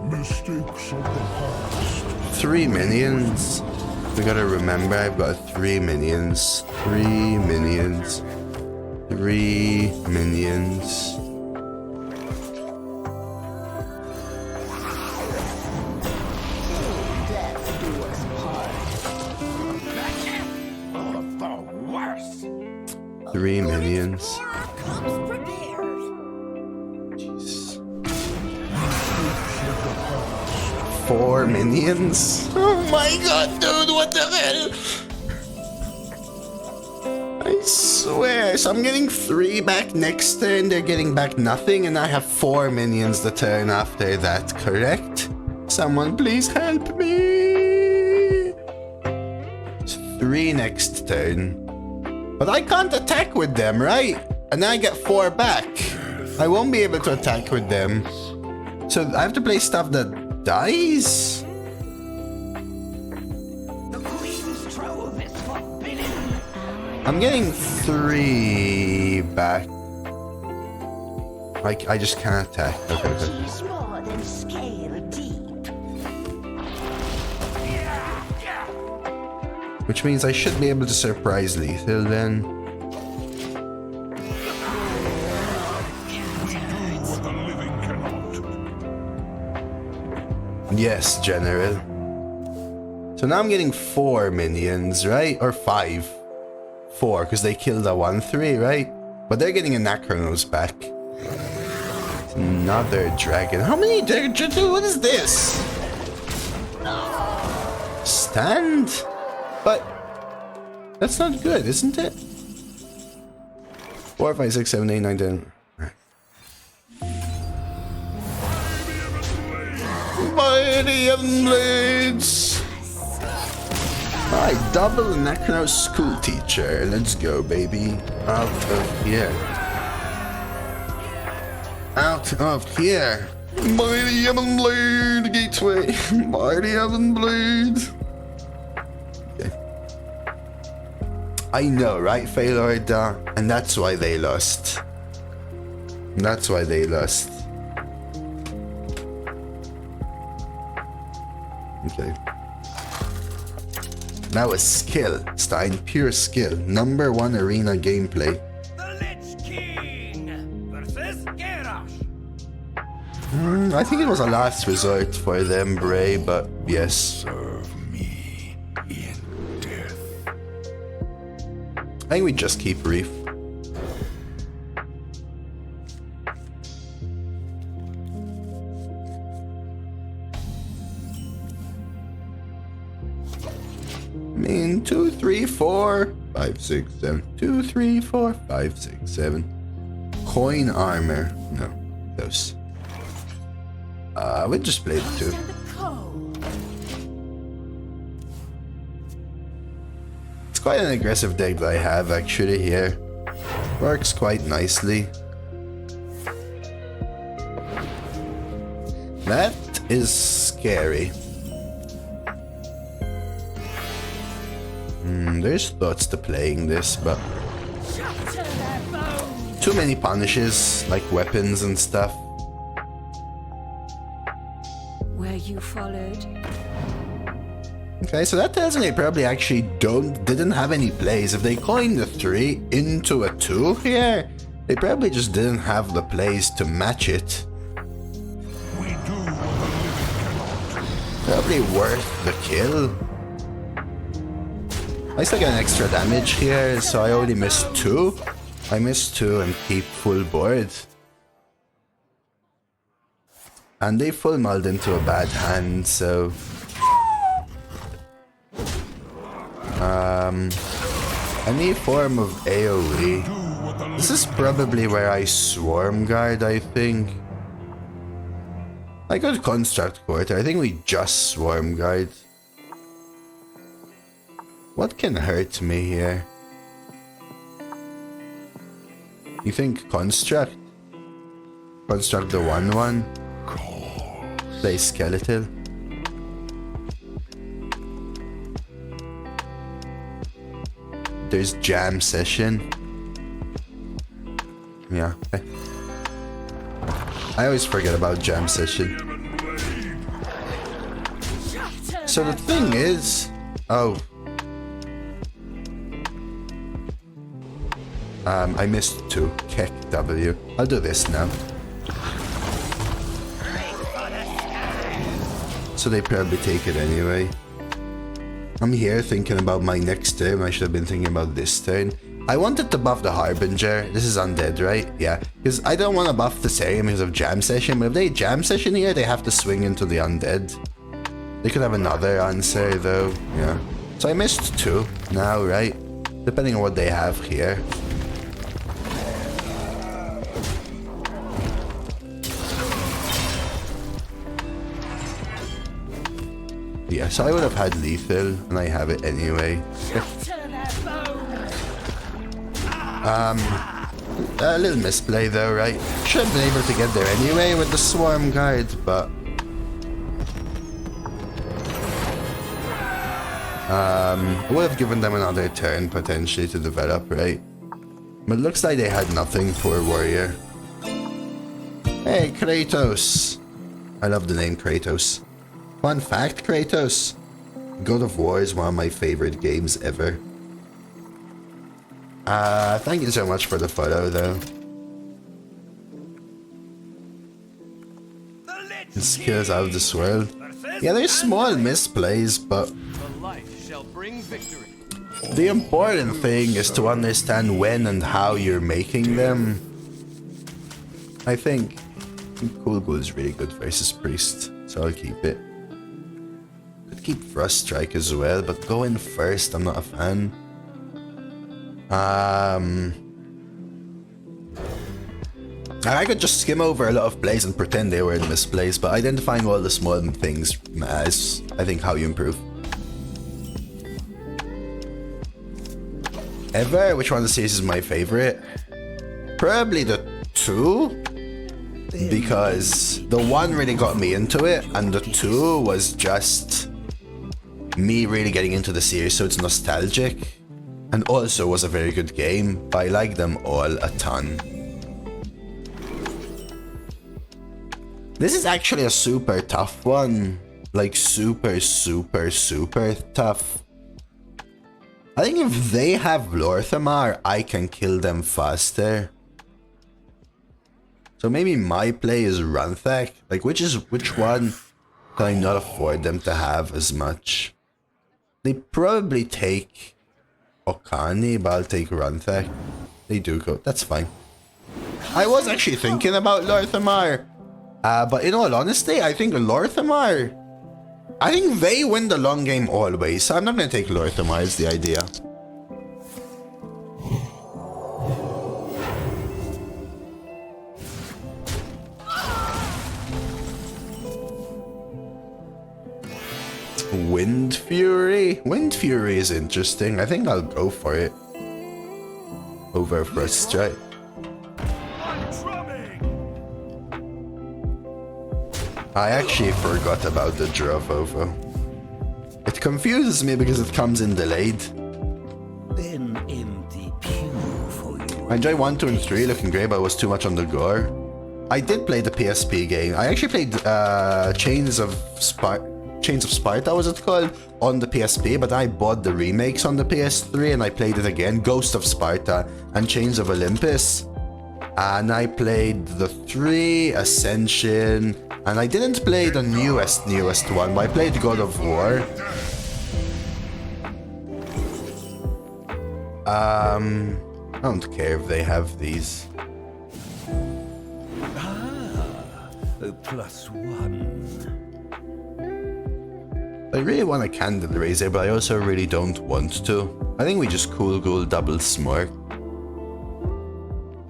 Mistakes of the past. 3 minions. We gotta remember I've got 3 minions. 3 minions. 3 minions. Three minions. Jeez. 4 minions? Oh my god, dude, what the hell? I swear. So I'm getting 3 back next turn, they're getting back nothing, and I have 4 minions the turn after that, correct? Someone please help me! It's 3 next turn. But I can't attack with them, right? And then I get 4 back. I won't be able to attack with them. So I have to play stuff that dies? The Queen's trove is forbidden. I'm getting 3 back. I just can't attack. Okay. She's more than scale deep. Which means I should be able to surprise lethal then. What the living cannot. Yes, General. So now I'm getting 4 minions, right? Or 5. 4, because they killed a 1-3, right? But they're getting a Necronos back. Another dragon. How many? What is this? Stand? But that's not good, isn't it? 4, 5, 6, 7, 8, 9, 10. Mighty Heaven Blades! Alright, double Necronos school teacher. Let's go, baby. Out of here. Out of here. Mighty Heaven Blade Gateway. Mighty Heaven Blade. Okay. I know, right, Failord? And that's why they lost. That's why they lost. Okay. That was skill, Stein. Pure skill. Number 1 arena gameplay. The Lich King versus Garrosh. I think it was a last resort for them, Bray, but yes. Serve me in death. I think we just keep Reef. I mean, 2, 3, 4, 5, 6, 7. 2, 3, 4, 5, 6, 7. Coin armor. No, those. We'll just play the 2. It's quite an aggressive deck that I have actually here. Works quite nicely. That is scary. There's thoughts to playing this, but too many punishes, like weapons and stuff. Were you followed? Okay, so that tells me they probably actually didn't have any plays. If they coined the 3 into a 2 here, they probably just didn't have the plays to match it. We do what the living cannot. Probably worth the kill. I still get an extra damage here, so I only missed 2. I missed 2 and keep full board. And they full mulled into a bad hand, so... any form of AoE. This is probably where I Swarm Guard, I think. I could Construct Quarter. I think we just Swarm Guard. What can hurt me here? You think Construct? Construct the 1/1? Play Skeletal? There's Jam Session. Yeah, okay. I always forget about Jam Session. So the thing is... Oh. I missed 2. Keck W. I'll do this now. So they probably take it anyway. I'm here thinking about my next turn. I should have been thinking about this turn. I wanted to buff the Harbinger. This is undead, right? Yeah. Because I don't want to buff the same because of Jam Session. But if they Jam Session here, they have to swing into the undead. They could have another answer though. Yeah. So I missed 2 now, right? Depending on what they have here. Yeah, so I would have had lethal, and I have it anyway. A little misplay though, right? Should have been able to get there anyway with the Swarm Guard, but... I would have given them another turn potentially to develop, right? But it looks like they had nothing, poor warrior. Hey, Kratos! I love the name Kratos. Fun fact, Kratos. God of War is one of my favorite games ever. Thank you so much for the photo, though. The skills out of this world. Yeah, there's small misplays, but the important thing is to understand when and how you're making them. I think Cool Ghoul is really good versus Priest, so I'll keep it. Could keep Frost Strike as well, but go in first, I'm not a fan. I could just skim over a lot of plays and pretend they were in misplays, but identifying all the small things is, I think, how you improve. Ever? Which one of the series is my favorite? Probably the 2, because the 1 really got me into it, and the 2 was just me really getting into the series, so it's nostalgic, and also was a very good game, but I like them all a ton. This is actually a super tough one, like super tough. I think if they have Lorthamar, I can kill them faster. So maybe my play is Runthak. Like, which one can I not afford them to have as much? They probably take Okani, but I'll take Runthak. They do go. That's fine. I was actually thinking about Lorthamar. But in all honesty, I think Lorthamar... I think they win the long game always, so I'm not going to take Lorthamar is the idea. Wind Fury is interesting. I think I'll go for it. Over Frustrate. I'm drumming. I actually forgot about the draw, Vovo. It confuses me because it comes in delayed. Then empty pew for you. I enjoy 1, 2, and 3 looking great, but it was too much on the gore. I did play the PSP game. I actually played Chains of Sparta, was it called, on the PSP, but I bought the remakes on the PS3 and I played it again, Ghost of Sparta and Chains of Olympus. And I played the 3, Ascension, and I didn't play the newest one, but I played God of War. I don't care if they have these. +1. I really want a candle raiser, but I also really don't want to. I think we just cool ghoul double smork.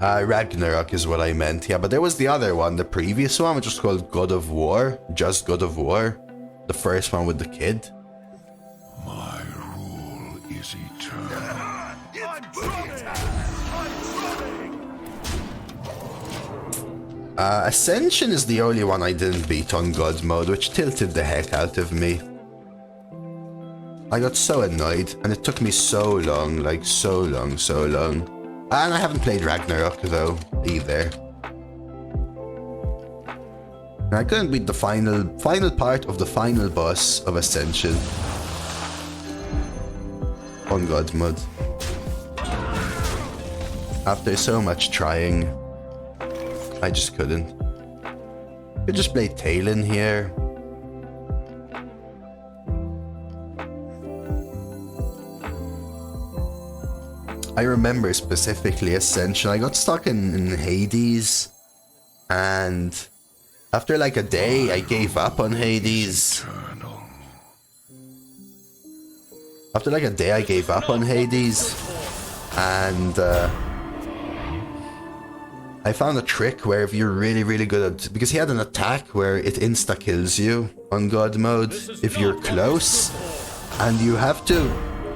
Ragnarok is what I meant, yeah, but there was the other one, the previous one, which was called God of War, just God of War. The first one with the kid. My rule is eternal. I'm drumming. Ascension is the only one I didn't beat on God mode, which tilted the heck out of me. I got so annoyed, and it took me so long, like so long. And I haven't played Ragnarok though, either. And I couldn't beat the final part of the final boss of Ascension on God mode. After so much trying, I just couldn't. Could just play Talon here. I remember specifically Ascension. I got stuck in Hades, and after like a day, I gave up on Hades. After like a day, I gave up on Hades, and I found a trick where if you're really good at... Because he had an attack where it insta-kills you on God mode if you're close, and you have to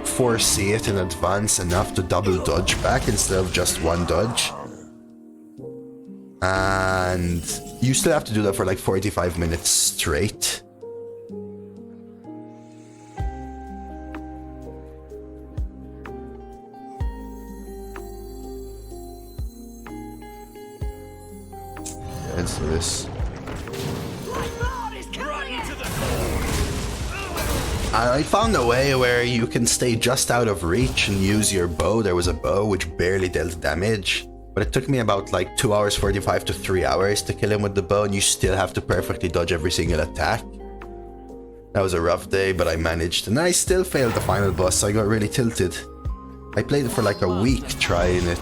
foresee it in advance enough to double dodge back instead of just one dodge. And you still have to do that for like 45 minutes straight. Answer this. I found a way where you can stay just out of reach and use your bow. There was a bow which barely dealt damage, but it took me about like 2 hours 45 to 3 hours to kill him with the bow, and you still have to perfectly dodge every single attack. That was a rough day, but I managed, and I still failed the final boss, so I got really tilted. I played it for like a week trying it.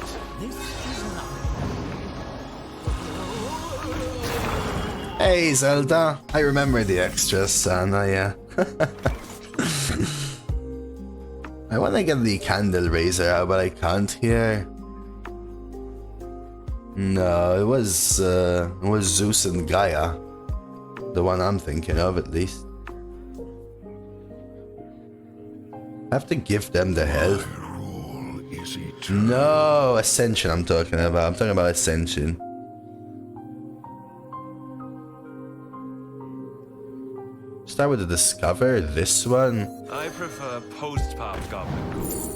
Hey Zelda, I remember the extras, Sana, yeah. I want to get the candle raiser out, but I can't here. No, it was Zeus and Gaia. The one I'm thinking of, at least. I have to give them the health. No, Ascension I'm talking about. I'm talking about Ascension. Start with the Discover, this one. I prefer post-pop Goblin Ghoul.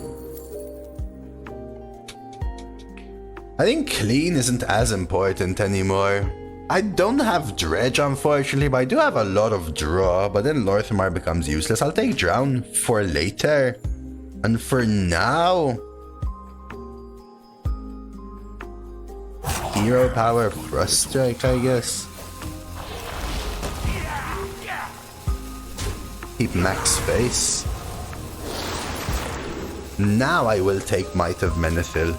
I think clean isn't as important anymore. I don't have Dredge, unfortunately, but I do have a lot of draw, but then Lorthamar becomes useless. I'll take Drown for later. And for now... Hero Power Frost Strike, I guess. Keep max face. Now I will take Might of Menethil.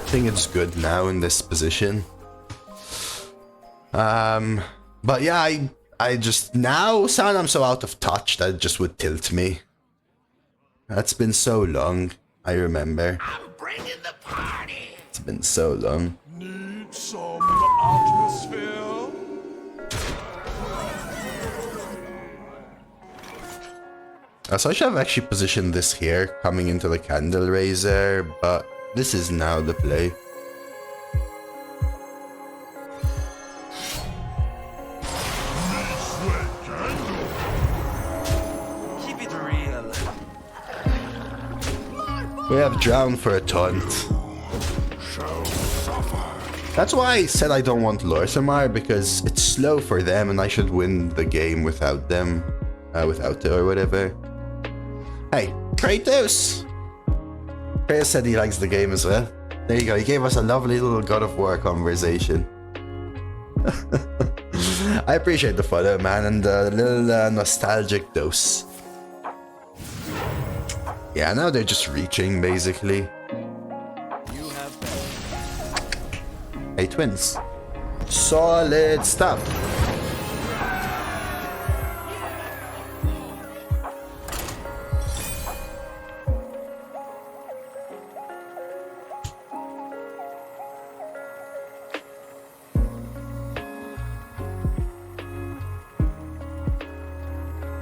I think it's good now in this position. But yeah, I just now sound I'm so out of touch that it just would tilt me. That's been so long, I remember. I'm bringing the party. It's been so long. Need some atmosphere? So I should have actually positioned this here, coming into the candle raiser, but this is now the play. Keep it real. We have drown for a taunt. That's why I said I don't want Lorthamar, because it's slow for them and I should win the game without them. Without it or whatever. Hey, Kratos! Kratos said he likes the game as well. There you go, he gave us a lovely little God of War conversation. I appreciate the follow, man, and a little nostalgic dose. Yeah, now they're just reaching, basically. Hey, twins. Solid stuff.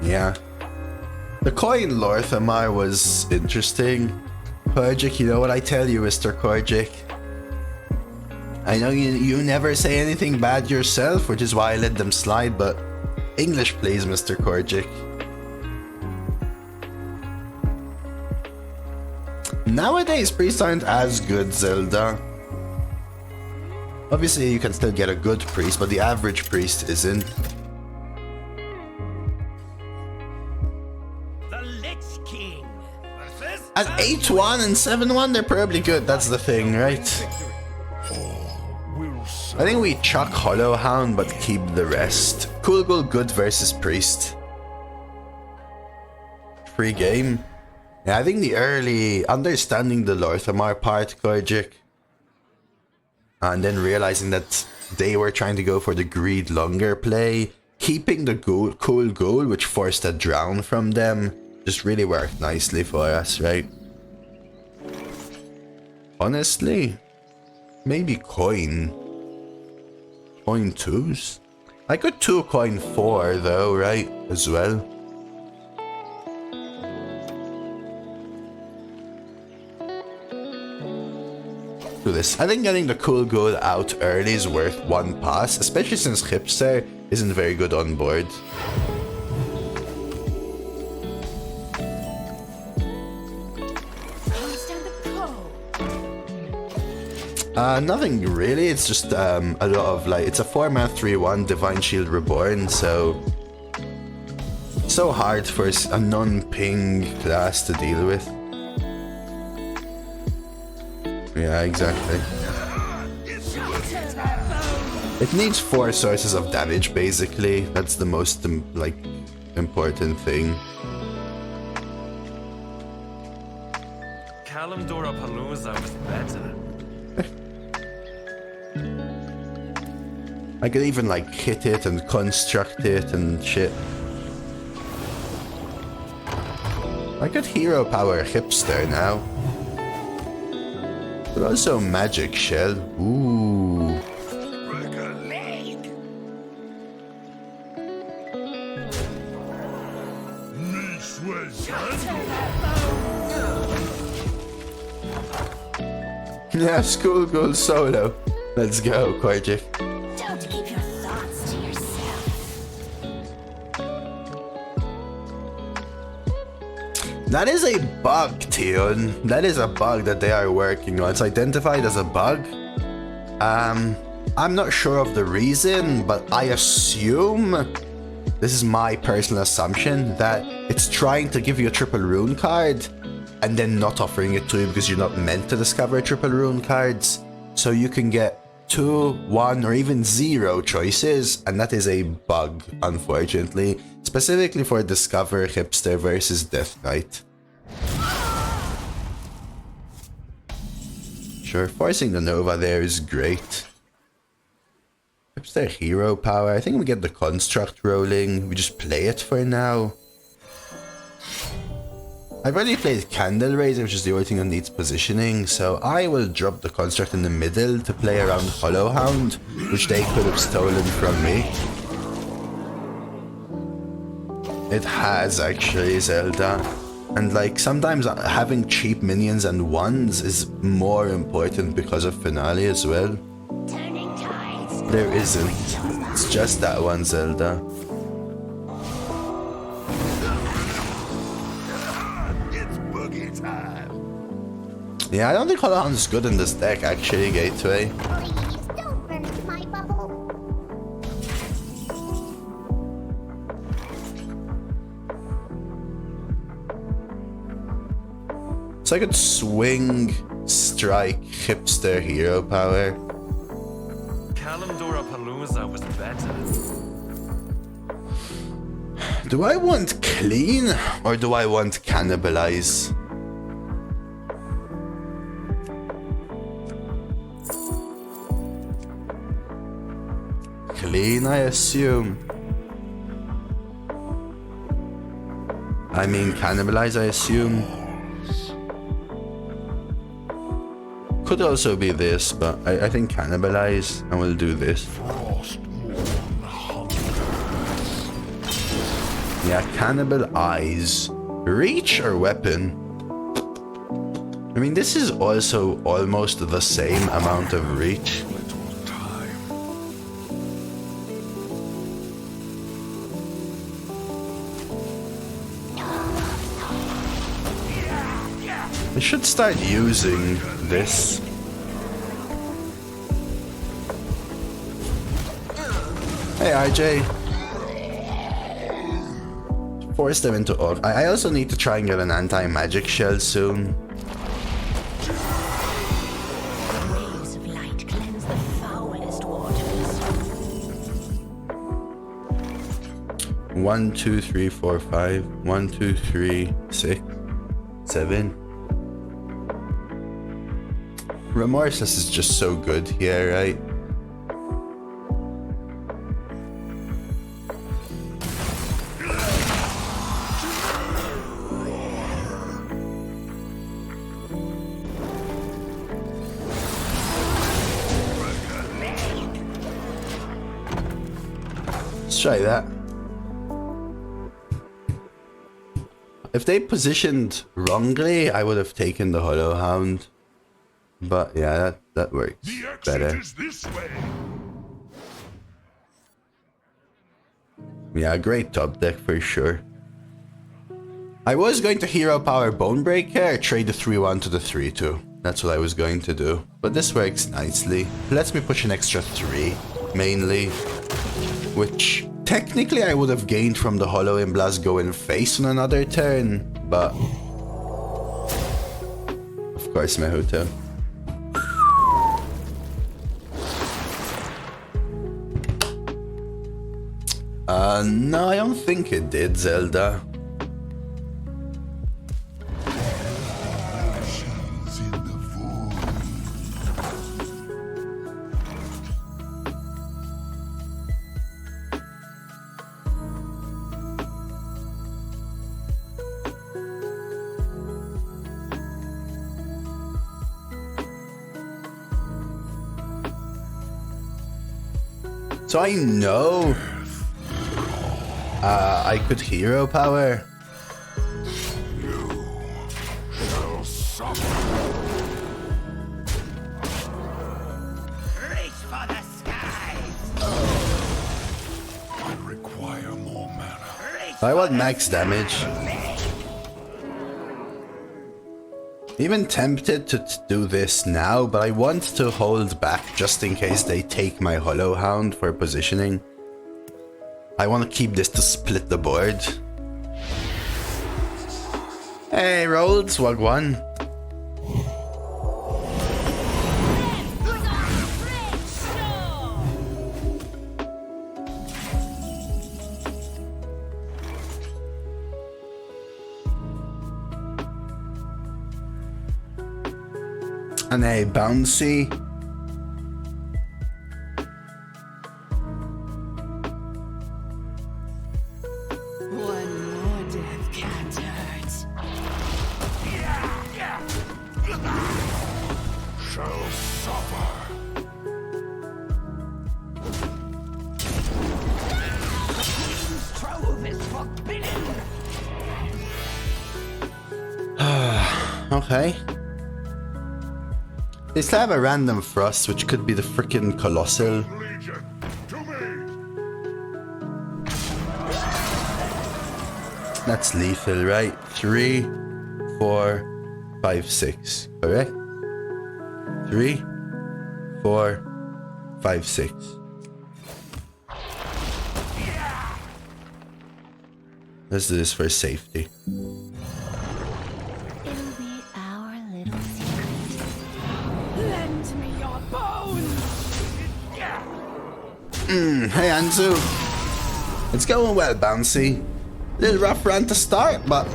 Yeah. The coin Lorthamar was interesting. Korjik, you know what I tell you, Mr. Korjik? I know you never say anything bad yourself, which is why I let them slide, but English please, Mr. Korjik. Nowadays, priests aren't as good, Zelda. Obviously, you can still get a good priest, but the average priest isn't. At 8-1 and 7-1, they're probably good. That's the thing, right? I think we chuck Hollow Hound, but keep the rest. Cool Ghoul good versus Priest. Free game. Yeah, I think the early understanding the Lorthamar part, Korjik, and then realizing that they were trying to go for the greed longer play, keeping the cool Ghoul, which forced a drown from them, just really worked nicely for us, right? Honestly, maybe coin 2s. I could 2 coin 4 though, right? As well. Do this. I think getting the cool Ghoul out early is worth 1 pass, especially since Hipster isn't very good on board. Nothing really, it's just a lot of like, it's a 4-mana 3/1 Divine Shield Reborn, so hard for a non-ping class to deal with. Yeah, exactly. It needs 4 sources of damage, basically. That's the most like important thing. Kalimdora Palooza was better. I could even like hit it and construct it and shit. I could hero power Hipster now. But also Magic Shell. Ooh. Yeah, School Ghoul solo. Let's go, Korjik. Don't keep your thoughts to yourself. That is a bug, Tion. That is a bug that they are working on. It's identified as a bug. I'm not sure of the reason, but I assume, this is my personal assumption, that it's trying to give you a triple rune card and then not offering it to you because you're not meant to discover triple rune cards. So you can get 2, 1, or even 0 choices, and that is a bug, unfortunately. Specifically for Discover, Hipster versus Death Knight. Sure, forcing the Nova there is great. Hipster hero power. I think we get the construct rolling. We just play it for now. I've already played Candle Raiser, which is the only thing that needs positioning, so I will drop the construct in the middle to play around Hollow Hound, which they could have stolen from me. It has actually, Zelda. And like sometimes having cheap minions and ones is more important because of finale as well. Turning tides. There isn't. It's just that one, Zelda. It's boogie time. Yeah, I don't think Holohound is good in this deck actually, Gateway. Please don't burst my bubble. So I could swing, strike, hipster, hero power. Kalimdorapalooza was better. Do I want clean or do I want cannibalize? Clean, I assume. I mean cannibalize, I assume. Could also be this, but I think cannibalize, and we'll do this. Yeah, cannibal eyes. Reach or weapon? I mean, this is also almost the same amount of reach. I should start using this. Hey RJ. Force them into off. I also need to try and get an anti-magic shell soon. Waves of light cleanse the foulest waters. 1, 2, 3, 4, 5. 1, 2, 3, 6, 7. Remorseless is just so good here, right? Let's try that. If they positioned wrongly, I would have taken the Hollow Hound. But yeah, that works The exit better. is this way. Yeah, great top deck for sure. I was going to hero power Bonebreaker, trade the 3-1 to the 3-2. That's what I was going to do. But this works nicely. It lets me push an extra 3, mainly. Which technically I would have gained from the Hollow Blast going face on another turn. But of course, Mehuto. No, I don't think it did, Zelda. So I know I could hero power. Reach for the skies. I require more mana. I want max damage. Even tempted to do this now, but I want to hold back just in case they take my Hollow Hound for positioning. I want to keep this to split the board. Hey, rolled Wagwan. And a bouncy. One more death can't hurt. Shall suffer. Trove is forbidden. Okay. They still have a random frost, which could be the freaking colossal. Legion, to me! That's lethal, right? 3, 4, 5, 6. Correct? 3, 4, 5, 6. Let's do this for safety. It'll be our little secret. Lend me your bones! Hey Anzu. It's going well, Bouncy. Little rough run to start, but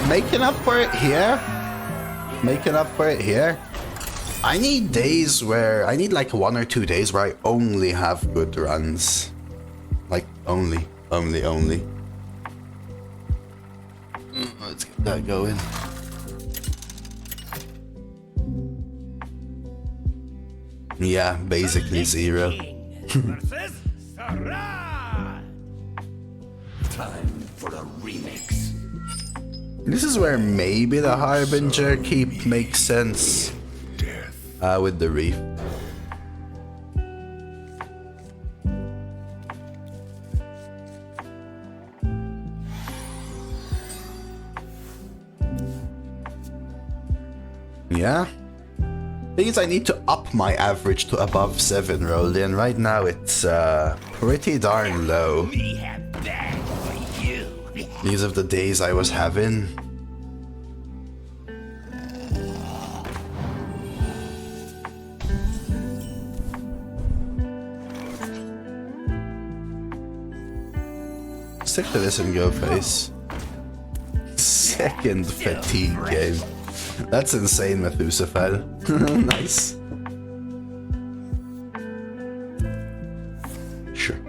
making up for it here. Making up for it here. I need days where... I need like 1 or 2 days where I only have good runs. Like, only. Let's get that going. Yeah, basically 0. Versus Sarah! Time for a remix. This is where maybe the Harbinger keep makes sense. With the reef. Yeah. Thing is, I need to up my average to above 7 rolled in. Right now it's pretty darn low. We have that for you. These of the days I was having. Stick to this and go face. Second fatigue game. That's insane, Methuselah. Nice. Sure.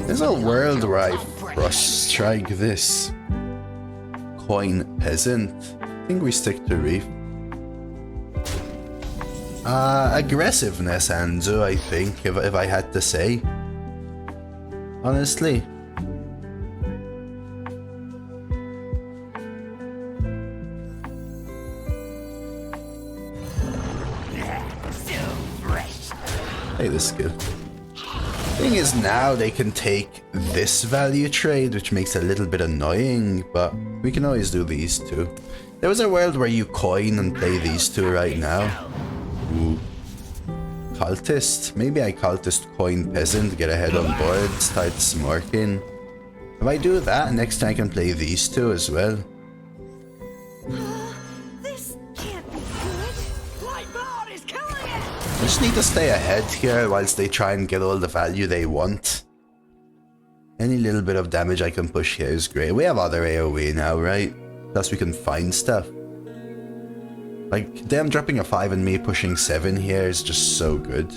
There's a world where I frost strike this. Coin peasant. I think we stick to reef. Aggressiveness, Anzu, I think, if I had to say. Honestly. Hey, this skill. Thing is, now they can take this value trade, which makes it a little bit annoying, but we can always do these two. There was a world where you coin and play these two right now. Ooh. Cultist. Maybe I cultist coin peasant, get ahead on board, start smirking. If I do that, next time I can play these two as well. This can't be good. Lightboard is killing it! I just need to stay ahead here whilst they try and get all the value they want. Any little bit of damage I can push here is great. We have other AoE now, right? Plus we can find stuff. Like, them dropping a 5 and me pushing 7 here is just so good.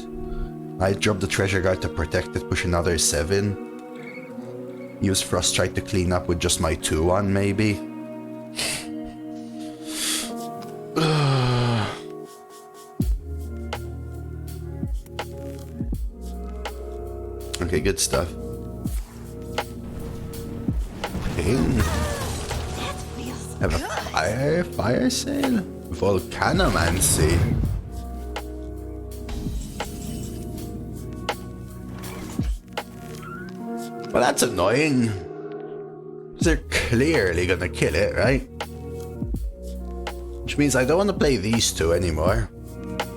I drop the treasure guard to protect it, push another 7. Use Froststrike to clean up with just my 2-1 maybe. Okay, good stuff. Ping. Have a fire sale? Volcanomancy. Well, that's annoying. They're clearly gonna kill it, right? Which means I don't want to play these two anymore.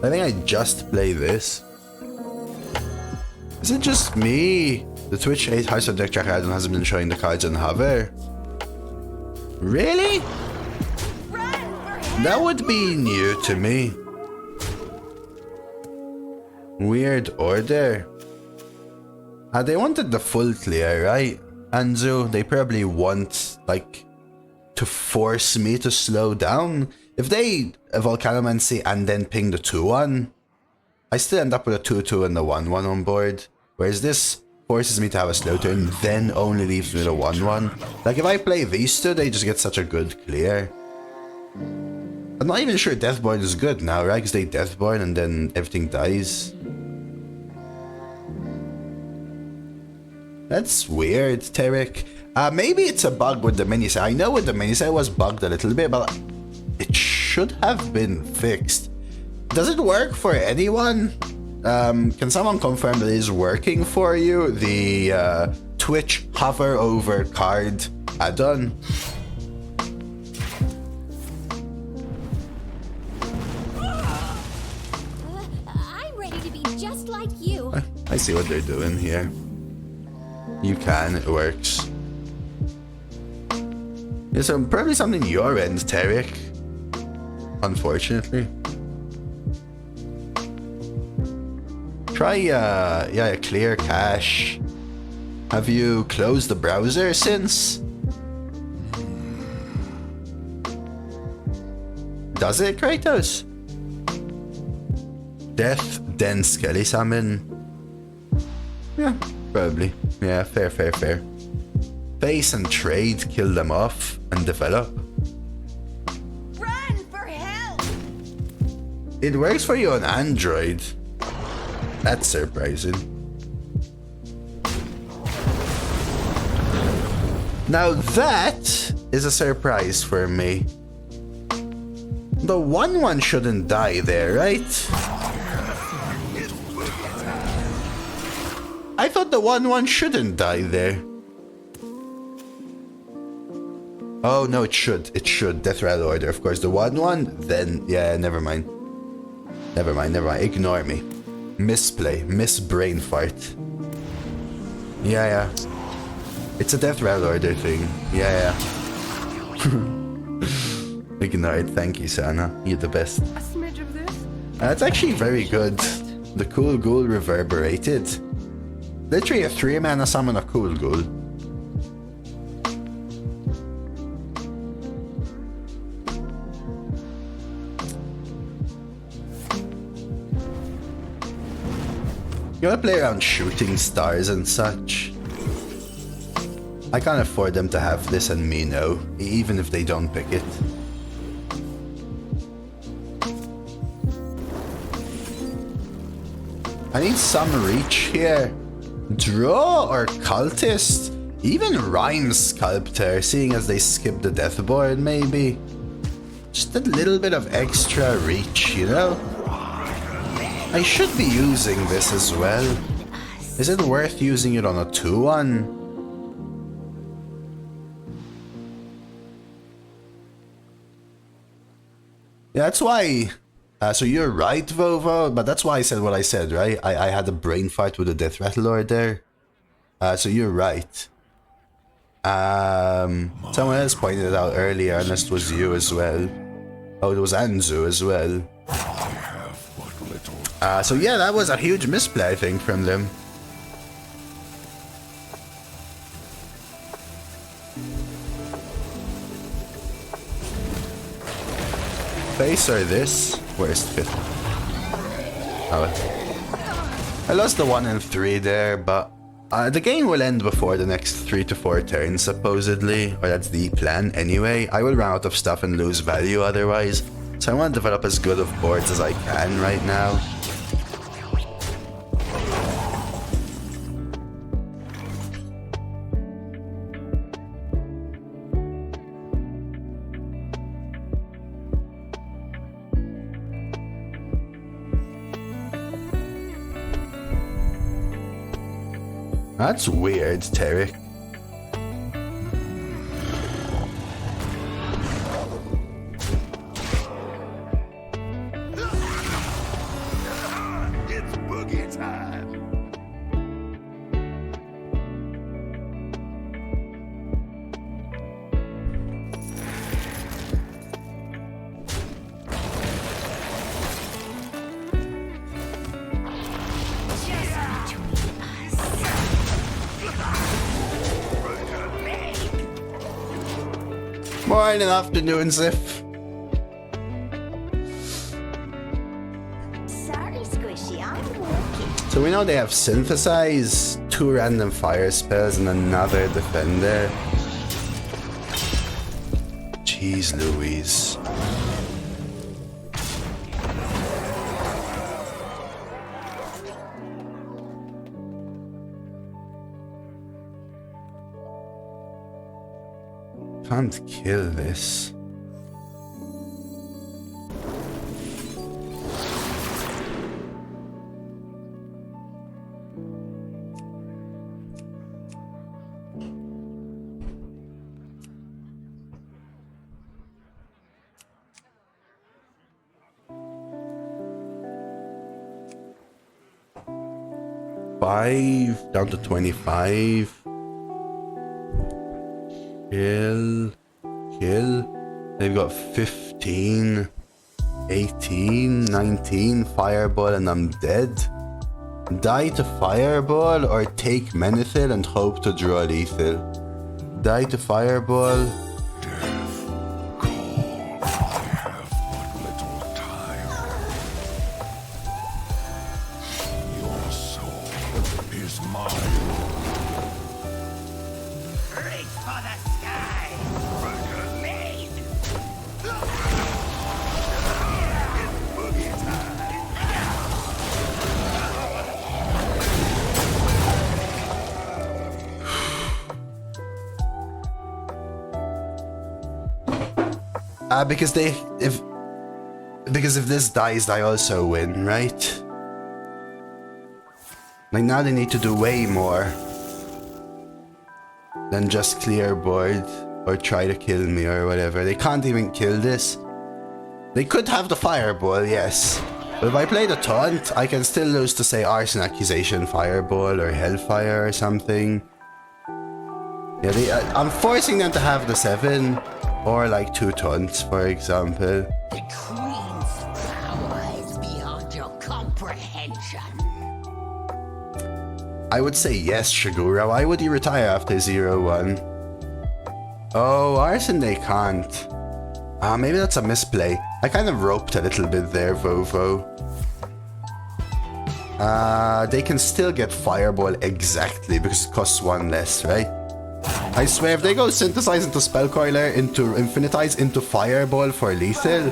I think I just play this. Is it just me? The Twitch 8 Hearthstone deck tracker item hasn't been showing the cards on hover. Really? That would be new to me. Weird order. They wanted the full clear, right? Anzu, they probably want, like, to force me to slow down. If they Volcanomancy and then ping the 2-1, I still end up with a 2-2 and the 1-1 on board. Whereas this forces me to have a slow turn, then only leaves me with a 1-1. Like, if I play these two, they just get such a good clear. I'm not even sure Deathborn is good now, right? Because they Deathborn and then everything dies. That's weird, Tarek. Maybe it's a bug with the miniset. I know with the miniset it was bugged a little bit, but it should have been fixed. Does it work for anyone? Can someone confirm that it is working for you? The Twitch hover over card add-on? I'm ready to be just like you. I see what they're doing here. You can, it works. Yeah, so probably something your end, Tarek. Unfortunately. Try, yeah, clear cache. Have you closed the browser since? Does it, Kratos? Death, then Skelly Summon. Yeah, probably. Yeah, fair. Face and trade, kill them off, and develop. Run for help! It works for you on Android. That's surprising. Now that is a surprise for me. The 1/1 shouldn't die there, right? I thought the 1/1 shouldn't die there. Oh no, it should. It should. Death Rattle Order, of course. The 1/1, then yeah, never mind. Never mind. Ignore me. Misplay, brain fart. Yeah. It's a Death Rattle Order thing. Yeah. Ignore it. Thank you, Sana. You're the best. A smidge of this? That's actually very good. The Cool Ghoul reverberated. Literally a 3-mana summon a Cool Ghoul. You wanna play around shooting stars and such? I can't afford them to have this and me no, even if they don't pick it. I need some reach here. Draw or Cultist? Even Rhyme Sculptor, seeing as they skip the death board maybe. Just a little bit of extra reach, you know? I should be using this as well. Is it worth using it on a 2-1? Yeah, that's why... so you're right, Vovo, but that's why I said what I said, right? I had a brain fight with the Death Rattle Lord there. So you're right. Someone else pointed it out earlier, unless it was you as well. Oh, it was Anzu as well. So yeah, that was a huge misplay, I think, from them. Face or this? Worst fit. Oh. I lost the 1 and 3 there, but the game will end before the next 3 to 4 turns, supposedly. Or that's the plan anyway. I will run out of stuff and lose value otherwise. So I want to develop as good of boards as I can right now. That's weird, Tarek. It's boogie time. Morning, afternoon, Zif. Sorry, Squishy, I'm working. So we know they have Synthesize, 2 random fire spells, and another defender. Jeez Louise. Can't kill this. Down to 25. Kill. They've got 15, 18, 19, fireball, and I'm dead. Die to fireball or take menethil and hope to draw lethal. Die to fireball. Because if this dies, I also win, right? Like now they need to do way more than just clear board or try to kill me or whatever. They can't even kill this. They could have the fireball, yes. But if I play the taunt, I can still lose to say arson accusation, fireball, or hellfire or something. Yeah, I'm forcing them to have the 7 or like 2 taunts, for example. The Queen's power is beyond your comprehension. I would say yes, Shigura. Why would you retire after 0-1? Oh, arson they can't. Maybe that's a misplay. I kind of roped a little bit there, Vovo. They can still get fireball exactly because it costs 1 less, right? I swear, if they go synthesize into spellcoiler, into infinitize, into fireball for lethal.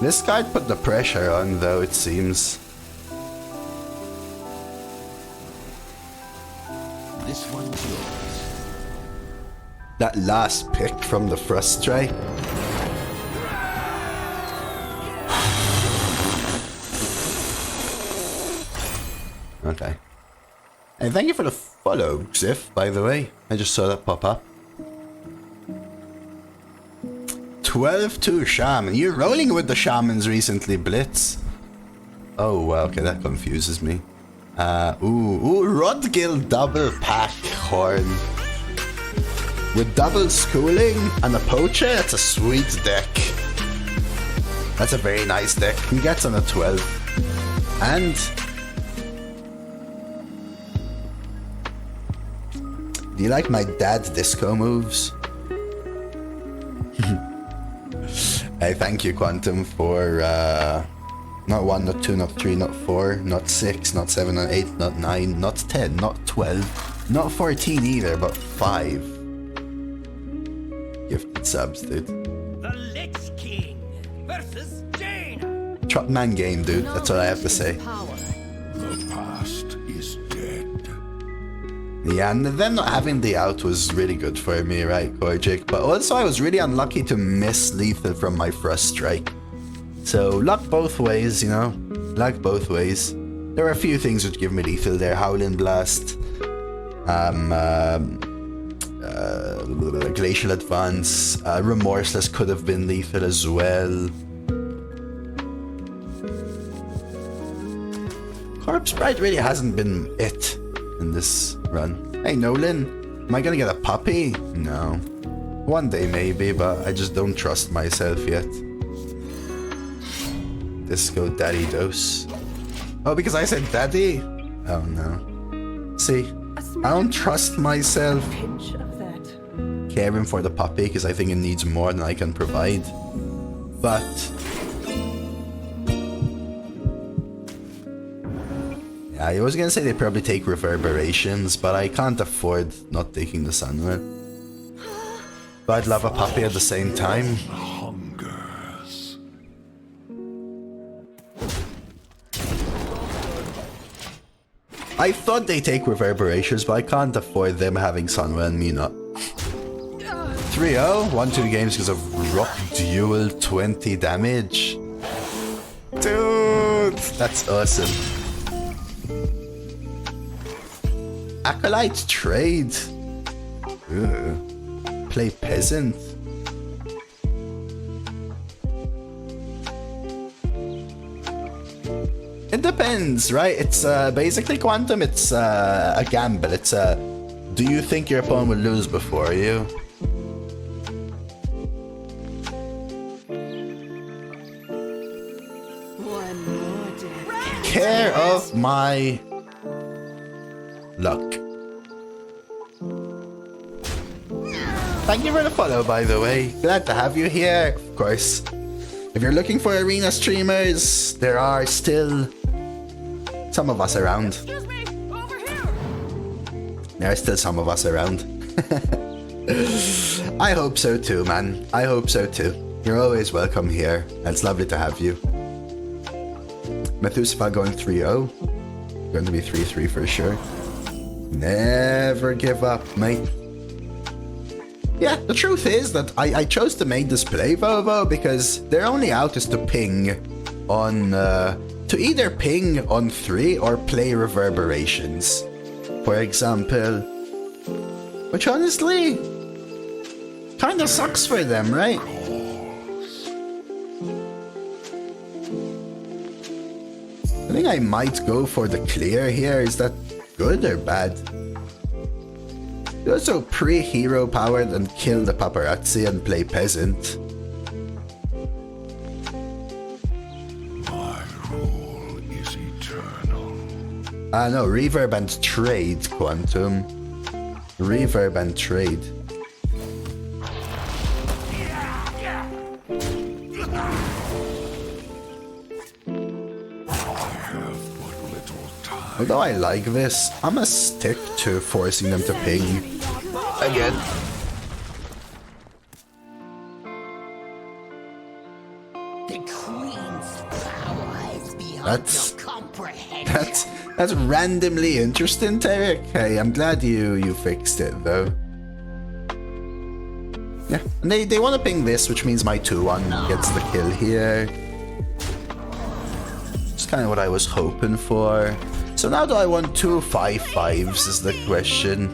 This card put the pressure on, though, it seems. This one's yours. That last pick from the Frustray. Okay. And thank you for the follow, Xif, by the way. I just saw that pop up. 12-2 Shaman. You're rolling with the Shamans recently, Blitz. Oh, wow, okay, that confuses me. Rodgill double pack horn. With double schooling and a poacher, that's a sweet deck. That's a very nice deck. Congrats on a 12. And do you like my dad's disco moves? Hey, thank you, Quantum, for not 1, not 2, not 3, not 4, not 6, not 7, not 8, not 9, not 10, not 12, not 14 either, but 5 gifted subs, dude. The Lich King versus Jane. Trotman game, dude. That's what I have to say. The past is dead. Yeah, and them not having the out was really good for me, right, Korjik? But also I was really unlucky to miss lethal from my Frustray. So, luck both ways, you know? Luck both ways. There were a few things which give me lethal there. Howling Blast. Glacial Advance. Remorseless could have been lethal as well. Corpse Bride really hasn't been it in this run. Hey, Nolan. Am I gonna get a puppy? No. One day maybe, but I just don't trust myself yet. Disco Daddy Dose. Oh, because I said daddy? Oh no. See, I don't trust myself caring for the puppy because I think it needs more than I can provide. But yeah, I was gonna say they probably take reverberations, but I can't afford not taking the Sunwell. But I'd love a puppy at the same time. I thought they take reverberations, but I can't afford them having Sunwell and me not. 3-0, won 2 games because of Rock Duel 20 damage. Dude, that's awesome. Acolyte trade. Ugh. Play peasant. It depends, right? It's basically Quantum, it's a gamble. It's do you think your opponent will lose before you? Care of my luck. Thank you for the follow, by the way. Glad to have you here, of course. If you're looking for arena streamers, there are still some of us around. Excuse me, over here. There are still some of us around. I hope so too, man. I hope so too. You're always welcome here, and it's lovely to have you. Methuselah going 3-0. Going to be 3-3 for sure. Never give up, mate. Yeah, the truth is that I chose to make this play, Vovo, because their only out is to ping on... to either ping on 3 or play reverberations, for example. Which honestly... kinda sucks for them, right? I think I might go for the clear here. Is that good or bad? You also pre-hero powered and kill the paparazzi and play peasant. My rule is eternal. No, reverb and trade, Quantum. Reverb and trade. Although I like this, I'm gonna stick to forcing them to ping again. The Queen's power is beyond your comprehension. That's randomly interesting, Tarek. Hey, I'm glad you fixed it though. Yeah, and they want to ping this, which means my 2-1 gets the kill here. It's kind of what I was hoping for. So now do I want 2 5/5s is the question.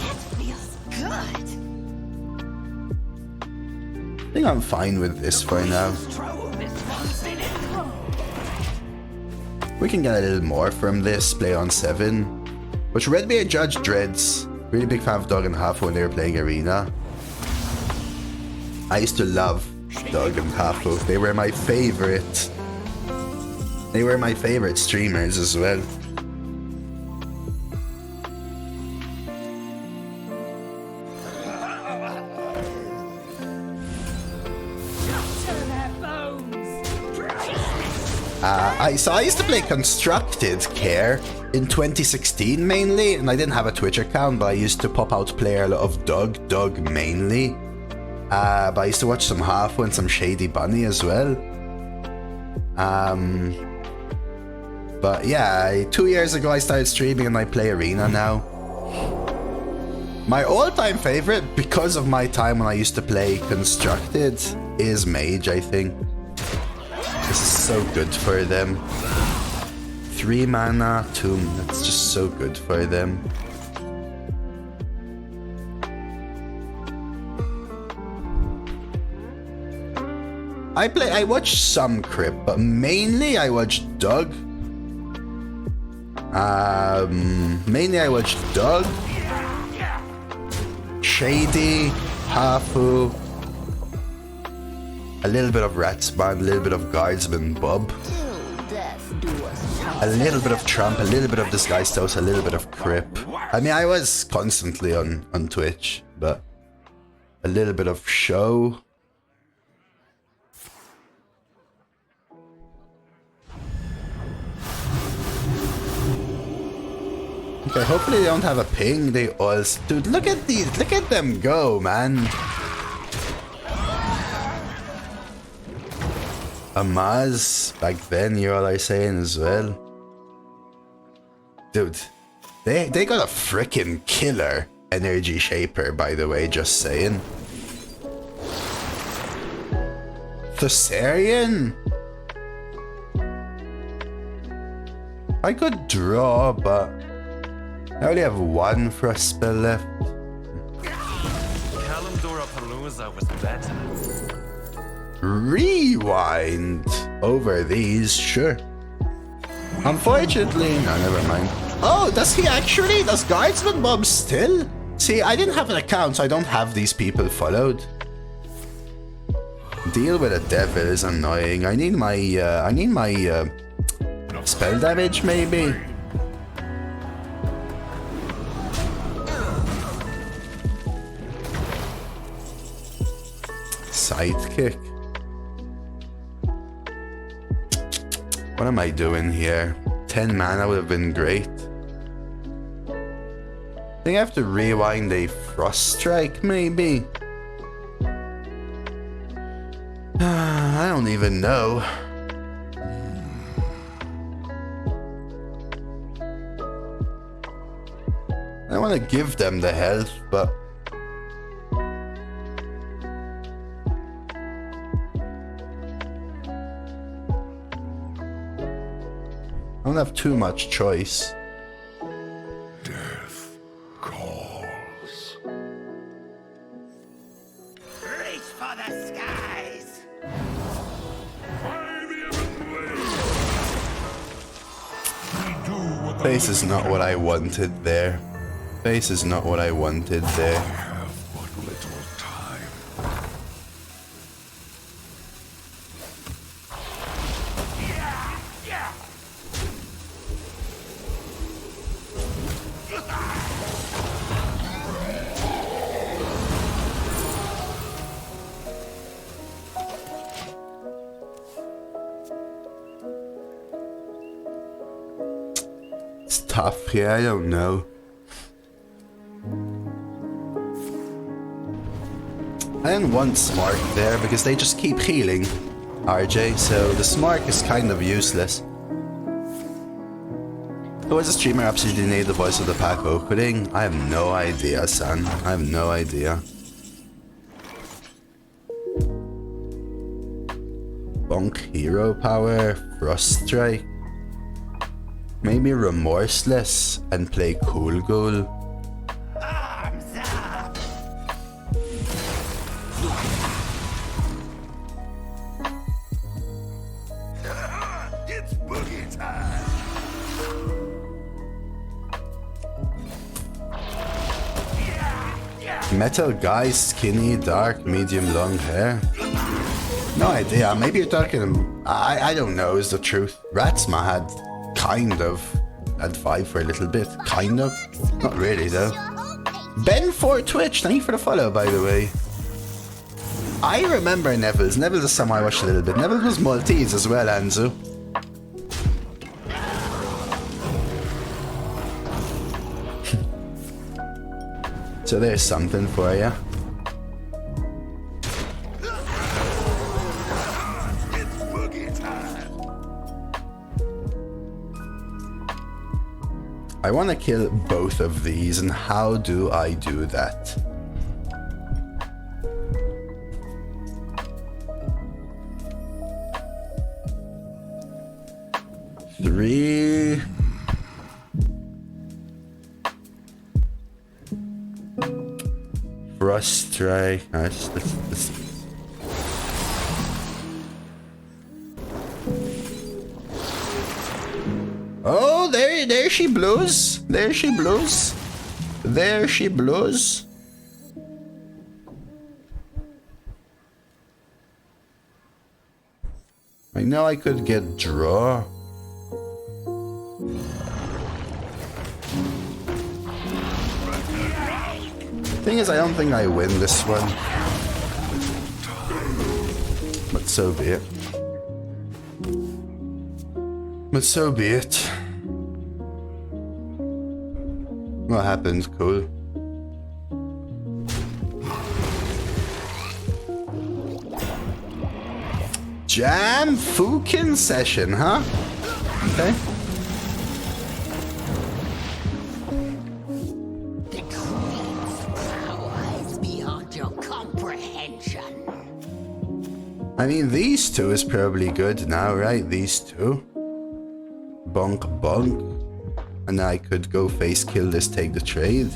That feels good. I think I'm fine with this for now. We can get a little more from this, play on 7. Which Redbeard Judge dreads. Really big fan of Dog and Hafu when they were playing Arena. I used to love Dog and Hafu. They were my favorite. They were my favorite streamers as well. I used to play Constructed Care in 2016 mainly, and I didn't have a Twitch account, but I used to pop out play a lot of Doug mainly. But I used to watch some Hafu and some Shady Bunny as well. But yeah, 2 years ago I started streaming and I play Arena now. My all-time favorite, because of my time when I used to play Constructed, is Mage, I think. This is so good for them. 3 mana, Tomb, that's just so good for them. I watch some Crypt, but mainly I watch Doug. Mainly I watch Doug, Shady, Hafu, a little bit of Ratsman, a little bit of Guardsman Bob, a little bit of Trump, a little bit of Disguised Toast, a little bit of Crip. I mean, I was constantly on Twitch, but a little bit of Show. Okay, hopefully they don't have a ping. They all... Dude, look at these. Look at them go, man. Amaz, back then, you're all I saying as well. Dude, they got a freaking killer energy shaper, by the way, just saying. Thessarian? I could draw, but I only have one frost spell left. Kalimdorapalooza was better. Rewind over these, sure. Unfortunately, no, never mind. Oh, does he actually? Does Guardsman Bob still? See, I didn't have an account, so I don't have these people followed. Deal with a devil is annoying. I need my spell damage, maybe. Sidekick. What am I doing here? 10 mana would have been great. I think I have to rewind a Frost Strike, maybe. I don't even know. I want to give them the health, but I don't have too much choice. Death calls. Reach for the skies! Face is not what I wanted there. Face is not what I wanted there. Have but little time. It's tough, yeah, I don't know. I didn't want Smart there because they just keep healing RJ, so the Smart is kind of useless. Who was a streamer absolutely named the voice of the pack opening? I have no idea, son. I have no idea. Bonk hero power, Frost Strike. Maybe Remorseless and play Cool Ghoul. Arms up! It's boogie time. Metal guy, skinny, dark, medium, long hair. No idea. Maybe you're talking. I don't know. Is the truth? Ratsma had kind of had 5 for a little bit. Kind of. Not really though. Ben for Twitch. Thank you for the follow, by the way. I remember Neville's. Neville's is someone I watched a little bit. Neville was Maltese as well, Anzu. So there's something for you. It's boogie time. I want to kill both of these, and how do I do that? Three. Frost Strike. Let's. Oh, there she blows. There she blows. There she blows. I know I could get draw. Thing is, I don't think I win this one. But so be it. But so be it. What happened? Cool. Jam Fukin session, huh? Okay. I mean, these two is probably good now, right? These two. Bonk, bonk. And I could go face kill this, take the trade.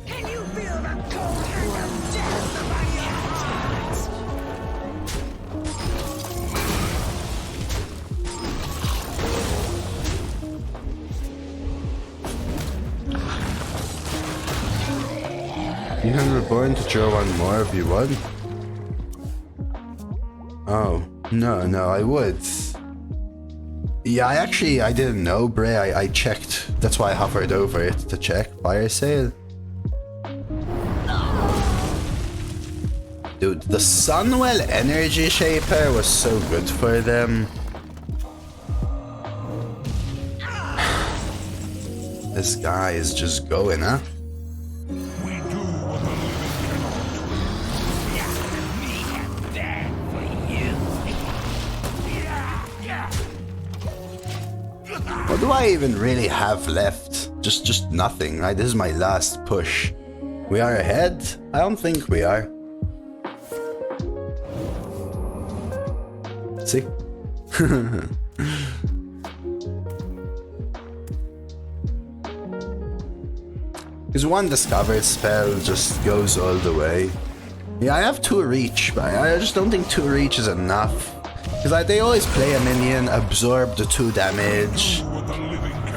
Can you feel the cold hand of death among your hearts? You can reborn to draw one more if you want. Oh, no, I would. Yeah, I didn't know, Bray. I checked. That's why I hovered over it to check. Fire sale. Dude, the Sunwell Energy Shaper was so good for them. This guy is just going, huh? We do what the living cannot What do I even really have left? Just nothing, right? This is my last push. We are ahead? I don't think we are. See? Because one discovered spell just goes all the way. Yeah, I have 2 reach, but I just don't think 2 reach is enough. Because they always play a minion, absorb the 2 damage.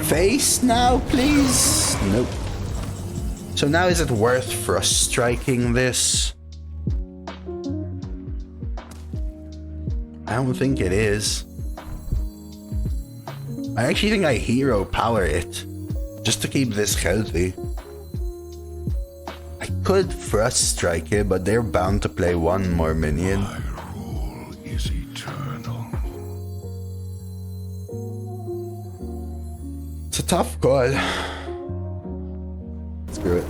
Face now, please? Nope. So now is it worth Frost striking this? I don't think it is. I actually think I hero power it. Just to keep this healthy. I could Frost strike it, but they're bound to play 1 more minion. My rule is eternal. It's a tough call. Screw it.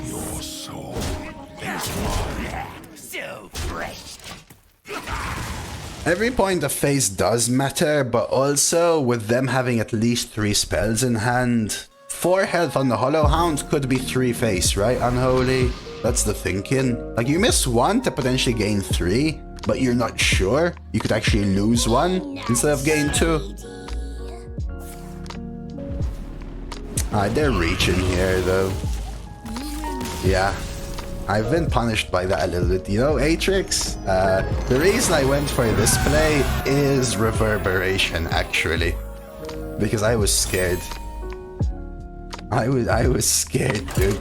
Your soul is mine. So fresh. Every point of phase does matter, but also with them having at least 3 spells in hand, 4 health on the Hollow Hound could be 3 face, right, Unholy? That's the thinking. Like, you miss 1 to potentially gain 3, but you're not sure. You could actually lose 1 instead of gain 2. They're reaching here, though. Yeah. I've been punished by that a little bit, you know, Atrix? The reason I went for this play is Reverberation, actually. Because I was scared. I was scared, dude.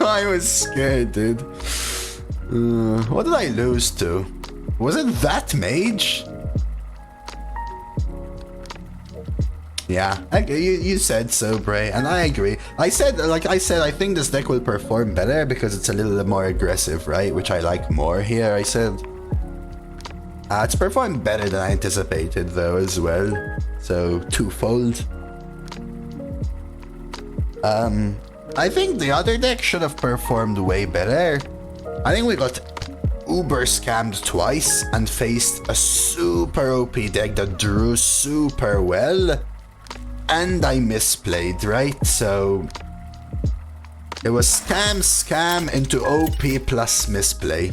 I was scared, dude. What did I lose to? Was it that mage? Yeah, you said so, Bray, and I agree. I said, I think this deck will perform better because it's a little more aggressive, right? Which I like more here, I said. It's performed better than I anticipated, though, as well. So, twofold. I think the other deck should have performed way better. I think we got uber scammed twice and faced a super OP deck that drew super well. And I misplayed, right? So it was scam into OP plus misplay.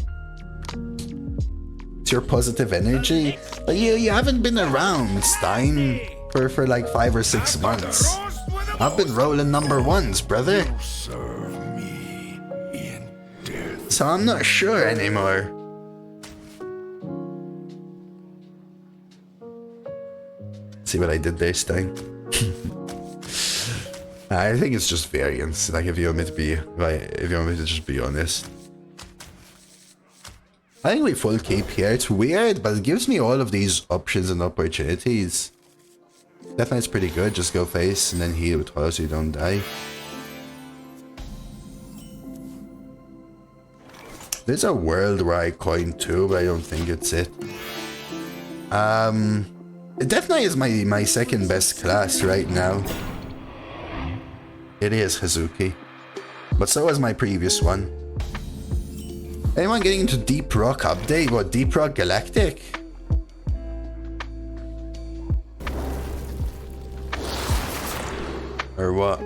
It's your positive energy. But you haven't been around, Stein, for like 5 or 6 months. I've been rolling number 1s, brother. Serve me in death. So I'm not sure anymore. See what I did there, Stein? I think it's just variance. Like, if you want me to just be honest. I think we full keep here. It's weird, but it gives me all of these options and opportunities. Definitely it's pretty good. Just go face and then heal with Hollow so you don't die. There's a world where I coin too, but I don't think it's it. It definitely is my second best class right now. It is Hazuki. But so was my previous one. Anyone getting into Deep Rock Update? What, Deep Rock Galactic? Or what?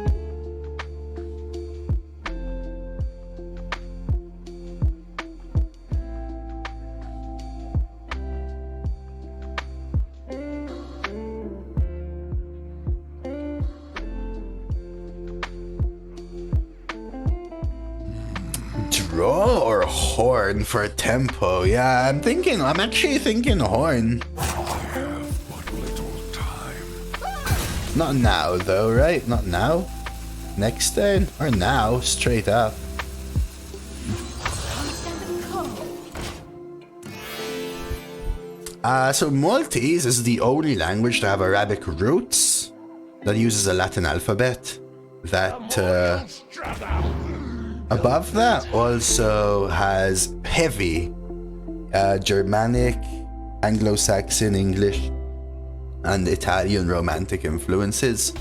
Draw or horn for tempo? Yeah, I'm actually thinking horn. I have but little time. Not now though, right? Not now? Next turn? Or now, straight up. So Maltese is the only language to have Arabic roots that uses a Latin alphabet. That, above that also has heavy Germanic, Anglo-Saxon, English, and Italian Romantic influences.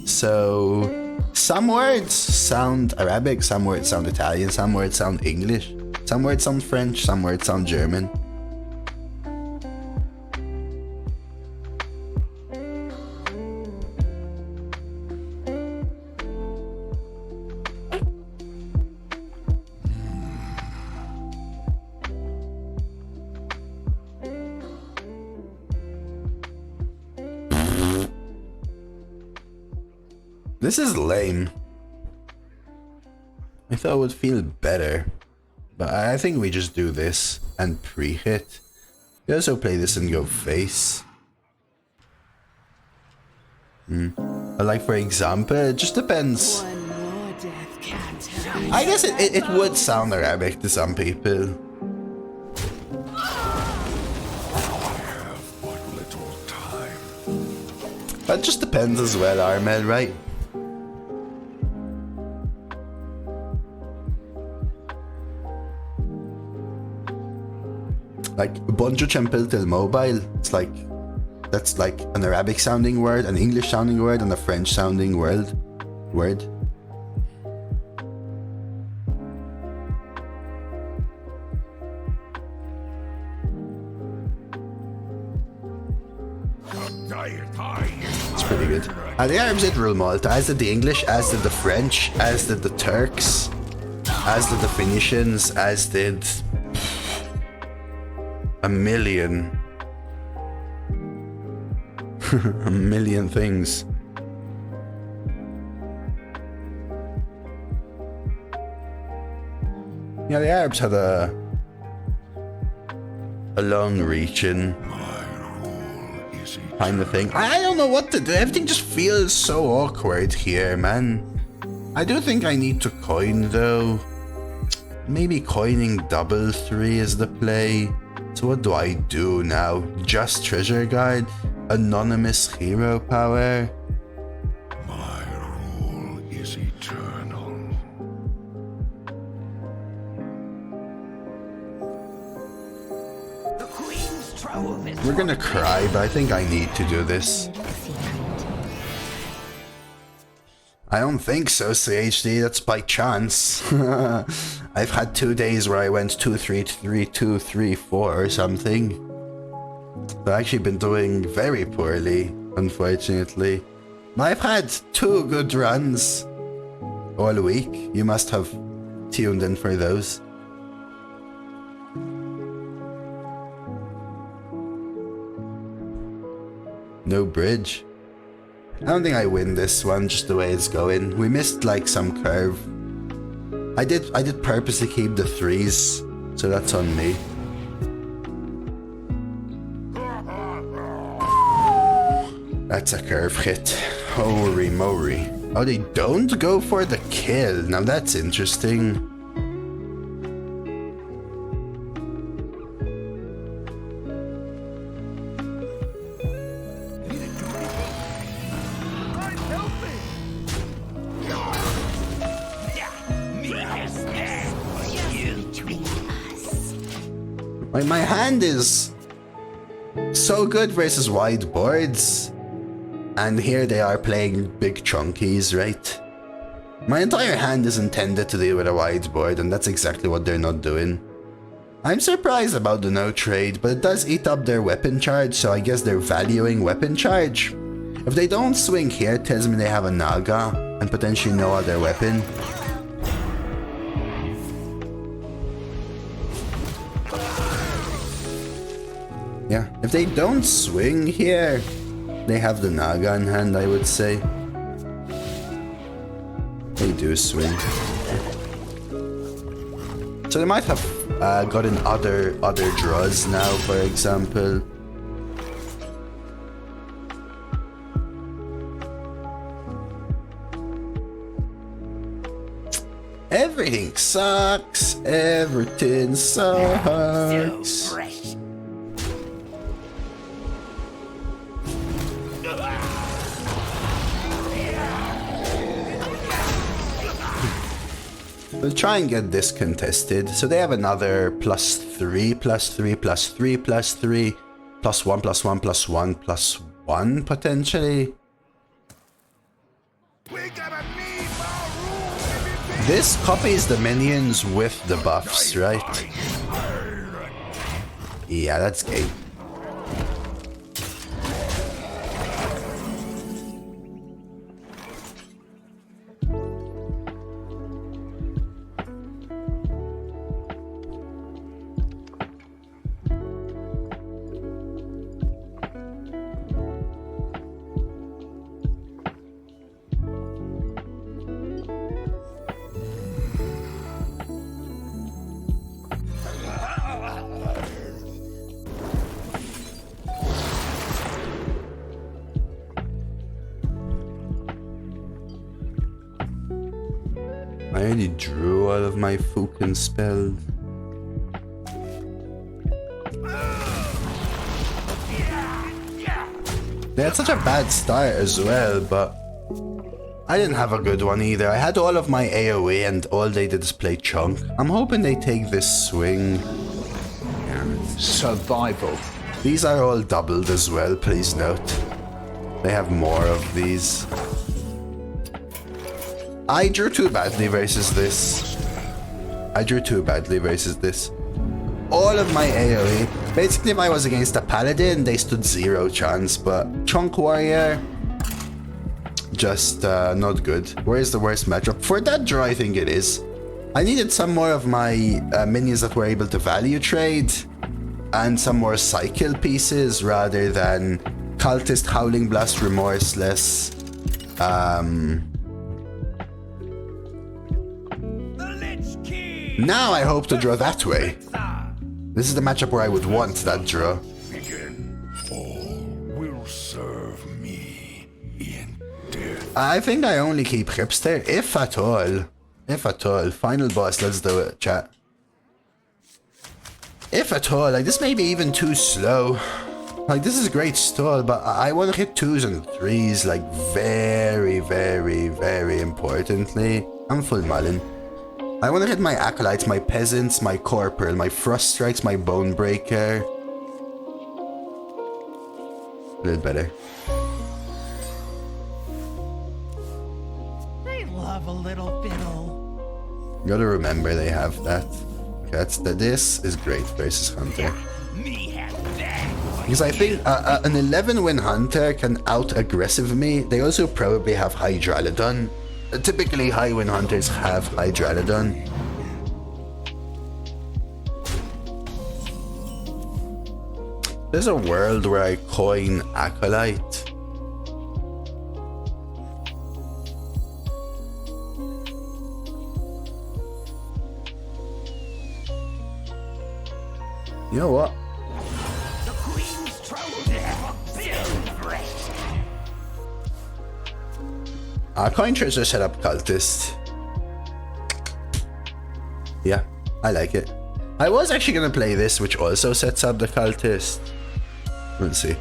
So some words sound Arabic, some words sound Italian, some words sound English, some words sound French, some words sound German. This is lame. I thought it would feel better, but I think we just do this and pre-hit. You also play this and go face. Like for example, it just depends. One more death can't hurt. I guess it would sound Arabic to some people. Have but little time. But it just depends as well, Armel, right? Like Bonjo Chempiltel Mobile, that's like an Arabic sounding word, an English sounding word, and a French sounding word. It's pretty good. The Arabs did rule Malta, as did the English, as did the French, as did the Turks, as did the Phoenicians, as did a million things. Yeah, the Arabs had a long-reaching kind of thing. I don't know what to do. Everything just feels so awkward here, man. I do think I need to coin though. Maybe coining double 3 is the play. So what do I do now? Just treasure guide? Anonymous hero power? My rule is eternal. The Queen's trove is We're gonna cry, but I think I need to do this. I don't think so, CHD. That's by chance. I've had 2 days where I went 2-3-3, 2-3-4 or something. I've actually been doing very poorly, unfortunately. But I've had 2 good runs all week. You must have tuned in for those. No bridge. I don't think I win this one, just the way it's going. We missed like some curve. I did purposely keep the 3s, so that's on me. That's a curve hit. Holy moly. Oh, they don't go for the kill. Now that's interesting. Like, my hand is so good versus wide boards. And here they are playing big chunkies, right? My entire hand is intended to deal with a whiteboard, and that's exactly what they're not doing. I'm surprised about the no trade, but it does eat up their weapon charge, so I guess they're valuing weapon charge. If they don't swing here, it tells me they have a Naga and potentially no other weapon. Yeah, if they don't swing here, they have the Naga in hand, I would say. They do swing. So they might have gotten other draws now, for example. Everything sucks. Everything sucks. We'll try and get this contested. So they have another +3, +3, +3, +3, +1, +1, +1, +1 potentially. This copies the minions with the buffs, right? Yeah, that's gay. I already drew all of my fucking spells. They had such a bad start as well, but I didn't have a good one either. I had all of my AoE and all they did is play chunk. I'm hoping they take this swing. Survival. These are all doubled as well, please note. They have more of these. I drew too badly versus this. All of my AoE. Basically, if I was against a paladin, they stood 0 chance, but Chunk Warrior, just not good. Where is the worst matchup? For that draw, I think it is. I needed some more of my minions that were able to value trade, and some more cycle pieces rather than Cultist, Howling Blast, Remorseless. Now I hope to draw that way. This is the matchup where I would want that draw. All will serve me in death. I think I only keep Hipster, if at all. If at all. Final boss, let's do it, chat. If at all, like this may be even too slow. Like this is a great stall, but I want to hit 2s and 3s, like very, very, very importantly. I'm full Mullen. I want to hit my Acolytes, my Peasants, my Corporal, my Frost Strikes, my Bone Breaker. A little better. They love a little fiddle. You gotta remember they have that. Okay, this is great versus Hunter. Because I think an 11-win Hunter can out-aggressive me. They also probably have Hydralodon. Typically, high-win Hunters have Hydralodon. There's a world where I coin Acolyte. You know what? Coin treasure set up Cultist. Yeah, I like it. I was actually gonna play this, which also sets up the Cultist. We'll see.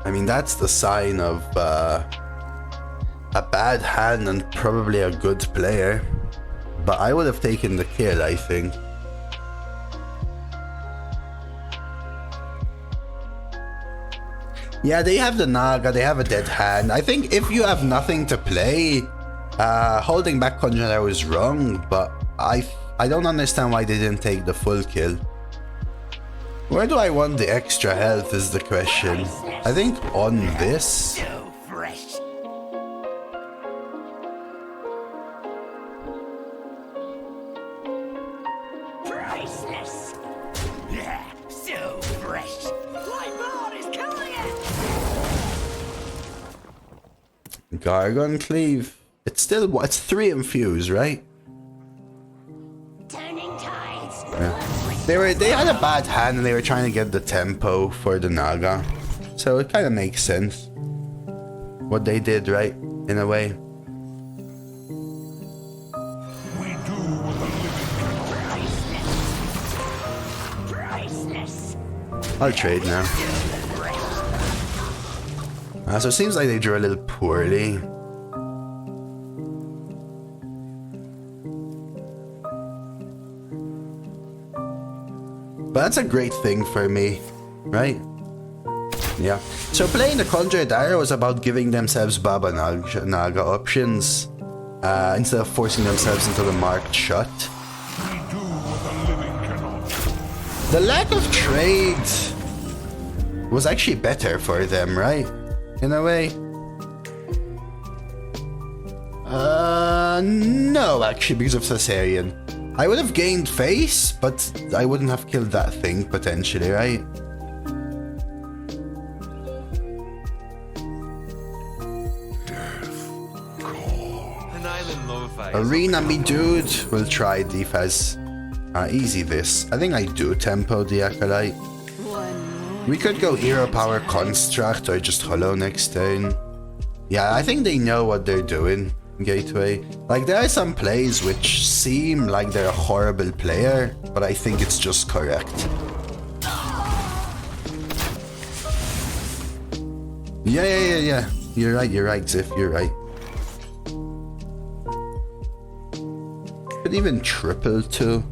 I mean, that's the sign of a bad hand and probably a good player. But I would have taken the kill, I think. Yeah, they have the Naga, they have a dead hand. I think if you have nothing to play, holding back Conjurer was wrong, but I don't understand why they didn't take the full kill. Where do I want the extra health is the question. I think on this. So fresh. Priceless. Yeah, so fresh. My blood is killing it. Gargon Cleave. It's still, it's 3 infuse, right? Turning tides. Yeah. They had a bad hand and they were trying to get the tempo for the Naga. So it kind of makes sense. What they did, right? In a way. We do what the living Priceless. I'll trade now. So it seems like they drew a little poorly. But that's a great thing for me, right? Yeah. So playing the Conjure Dire was about giving themselves Baba Naga options instead of forcing themselves into the marked shot. We do what the living cannot. The lack of trade was actually better for them, right? In a way. No, actually, because of Thessarian. I would have gained face, but I wouldn't have killed that thing, potentially, right? An island lo-fi. Arena me dude. We'll try defense. Easy this. I think I do tempo the Acolyte. We could go Hero Power Construct or just Hollow next turn. Yeah, I think they know what they're doing. Gateway. Like, there are some plays which seem like they're a horrible player, but I think it's just correct. Yeah. You're right, Ziff, you're right. Could even triple too.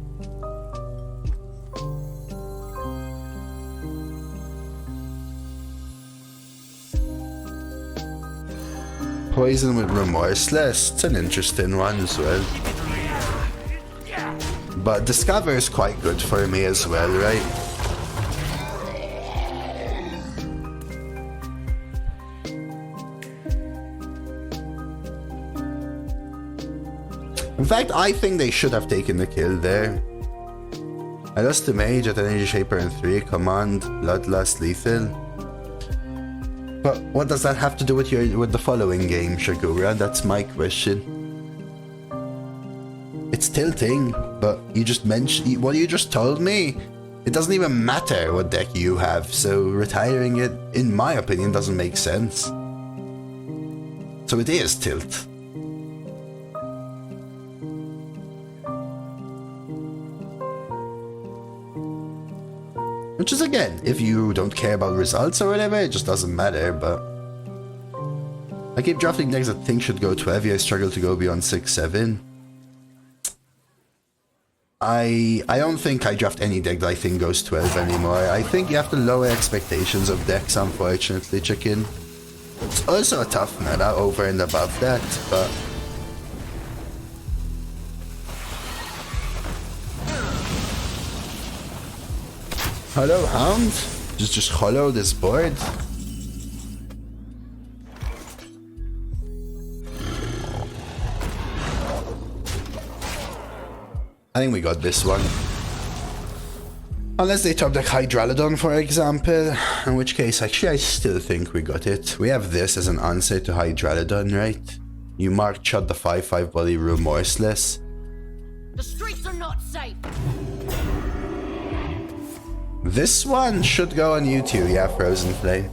Poison with Remorseless. It's an interesting one as well. But Discover is quite good for me as well, right? In fact, I think they should have taken the kill there. I lost the mage at Energy Shaper in 3, command, Bloodlust, lethal. But what does that have to do with the following game, Shagura? That's my question. It's tilting, but you just mentioned what you just told me. It doesn't even matter what deck you have, so retiring it, in my opinion, doesn't make sense. So it is tilt. Which is, again, if you don't care about results or whatever, it just doesn't matter, but... I keep drafting decks that think should go 12, I struggle to go beyond 6-7. I don't think I draft any deck that I think goes 12 anymore. I think you have to lower expectations of decks, unfortunately, chicken. It's also a tough meta over and above that, but... Hello, Hound? Just hollow this board? I think we got this one. Unless they top deck Hydralodon, for example. In which case, actually, I still think we got it. We have this as an answer to Hydralodon, right? You mark shot the 5/5 body Remorseless. The streets are not safe. This one should go on YouTube, yeah, Frozen Flame.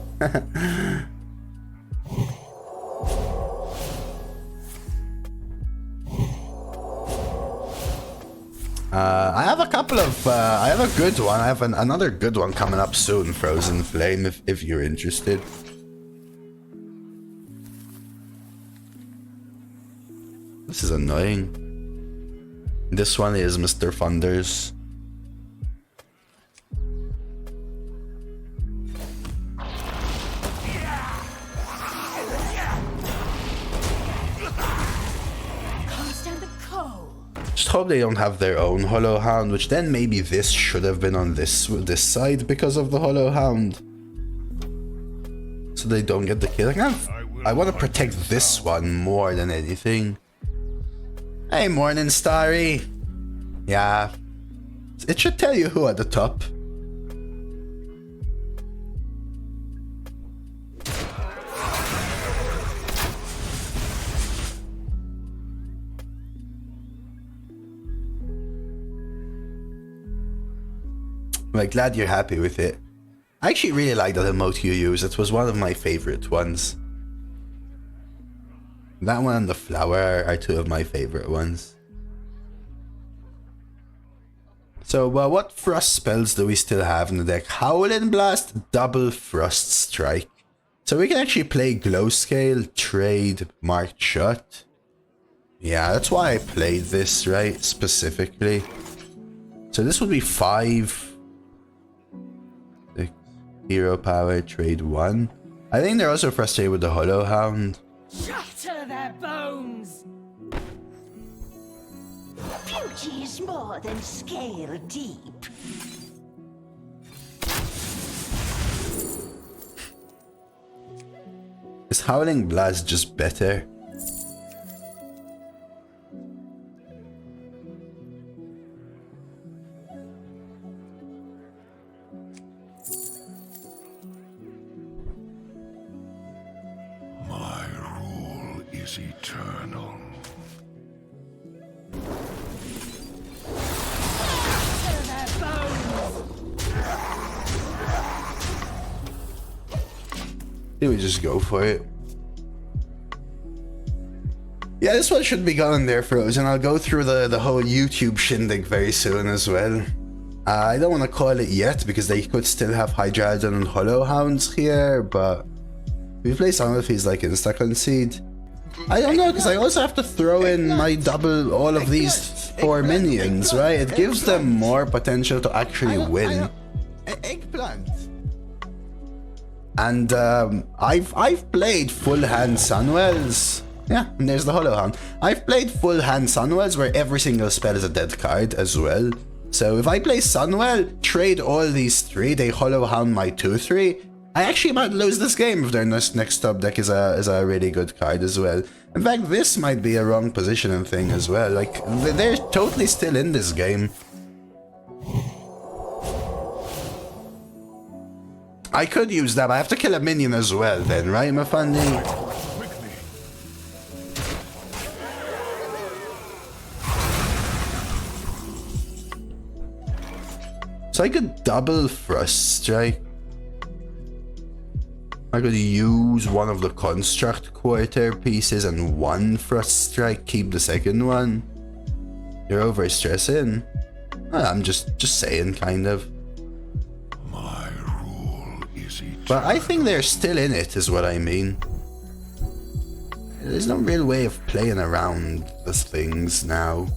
I have a couple of, I have a good one. I have another good one coming up soon, Frozen Flame, if you're interested. This is annoying. This one is Mr. Thunders. hope they don't have their own Hollow Hound, which then maybe this should have been on this side because of the Hollow Hound. So they don't get the kill. I want to protect this one more than anything. Hey, morning, Starry. Yeah. It should tell you who at the top. I'm glad you're happy with it. I actually really like that emote you use. It was one of my favorite ones. That one and the flower are two of my favorite ones. So, what Frost spells do we still have in the deck? Howling Blast, double Frost Strike. So we can actually play Glow Scale, trade Marked Shot. Yeah, that's why I played this, right? Specifically. So this would be 5... Hero power, trade 1. I think they're also frustrated with the Hollow Hound. Shatter their bones! Beauty is more than scale deep. Is Howling Blast just better? My rule is eternal. Shatter their bones! Did we just go for it? Yeah, this one should be going there, Frozen. I'll go through the whole YouTube shindig very soon as well. I don't want to call it yet because they could still have Hydreigon and Hollow Hounds here, but if we play some of these like Insta Concede, I don't know, because I also have to throw in my double all of these 4 minions, right? It gives them more potential to actually win. Eggplant. And I've played full hand Sunwells. Yeah, and there's the Hollow Hound. I've played full hand Sunwells where every single spell is a dead card as well. So if I play Sunwell, trade all these 3, they Hollow Hound my 2/3. I actually might lose this game if their next top deck is a really good card as well. In fact, this might be a wrong positioning thing as well. Like, they're totally still in this game. I could use that, but I have to kill a minion as well then, right, Mafandi? So I could double Frost Strike. I could use one of the Construct Quarter pieces and 1 Frost Strike, keep the second one. You're overstressing. I'm just saying, kind of. My rule is eternal. But I think they're still in it, is what I mean. There's no real way of playing around the things now.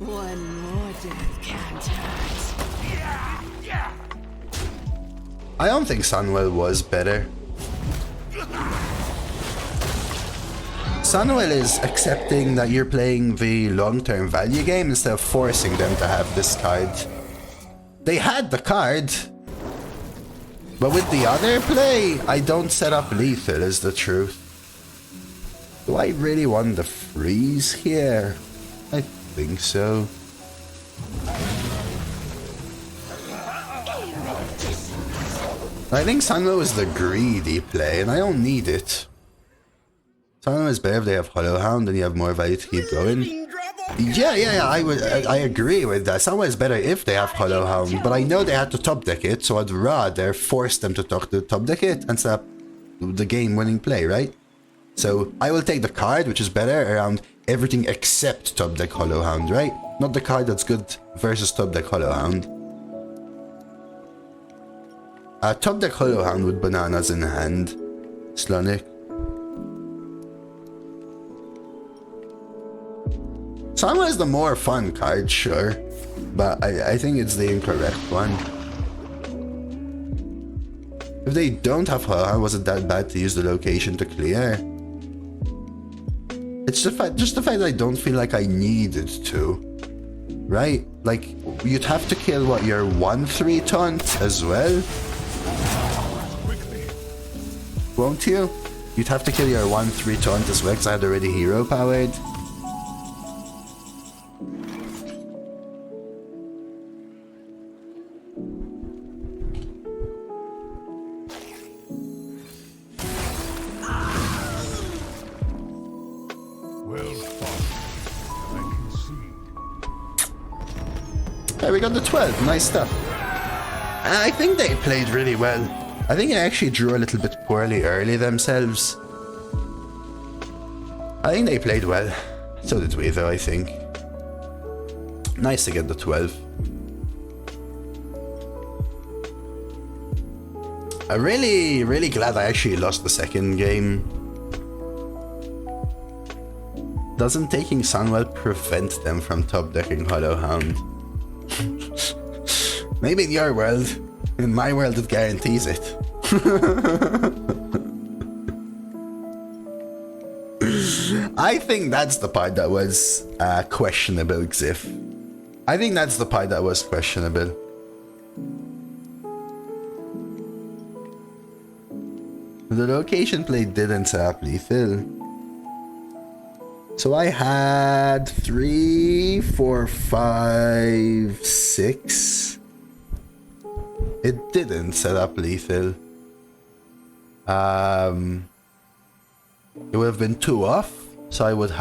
One more death can't hurt. Yeah! I don't think Sunwell was better. Sunwell is accepting that you're playing the long-term value game instead of forcing them to have this card. They had the card, but with the other play, I don't set up lethal is the truth. Do I really want the freeze here? I think so. I think Sunwell is the greedy play, and I don't need it. Sunwell is better if they have Hollow Hound, and you have more value to keep going. Yeah, I agree with that. Sunwell is better if they have Hollow Hound, but I know they had to top deck it, so I'd rather force them to top deck it and set up the game-winning play, right? So I will take the card, which is better around everything except top deck Hollow Hound, right? Not the card that's good versus top deck Hollow Hound. Top deck Hollow Hound with bananas in hand. Slonic. Sunwell is the more fun card, sure. But I think it's the incorrect one. If they don't have Hollow Hound, was it that bad to use the location to clear? It's just the fact that I don't feel like I needed to. Right? Like, you'd have to kill, what, your 1/3 taunt as well? Won't you? You'd have to kill your 1/3 taunt as well, because I had already hero powered. There we got the 12, nice stuff. I think they played really well. I think they actually drew a little bit poorly early themselves. I think they played well. So did we though, I think. Nice to get the 12. I'm really glad I actually lost the second game. Doesn't taking Sunwell prevent them from top decking Hollowhound? Maybe in your world. In my world it guarantees it. I think that's the part that was questionable, Xif. I think that's the part that was questionable. The location play didn't set up lethal. So I had 3, 4, 5, 6. It didn't set up lethal. It would have been 2 off. So I would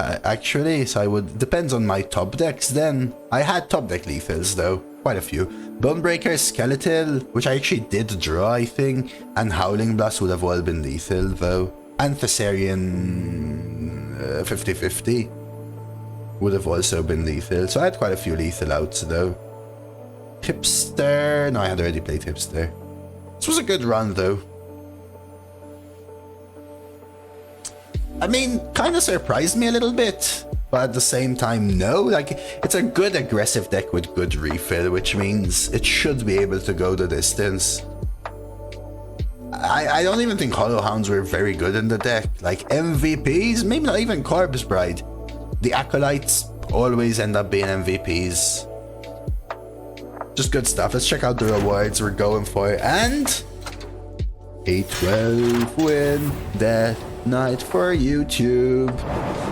depends on my top decks then. I had top deck lethals though, quite a few. Bonebreaker, Skeletal, which I actually did draw I think, and Howling Blast would have all been lethal though. And Thessarian 50-50 would have also been lethal. So I had quite a few lethal outs though. Hipster, no, I had already played Hipster. This was a good run though. I mean, kind of surprised me a little bit, but at the same time, no. Like, it's a good aggressive deck with good refill, which means it should be able to go the distance. I don't even think Hollowhounds were very good in the deck. Like, MVPs, maybe not even Corpse Bride. The Acolytes always end up being MVPs. Just good stuff. Let's check out the rewards we're going for. And a 12 win death night for YouTube.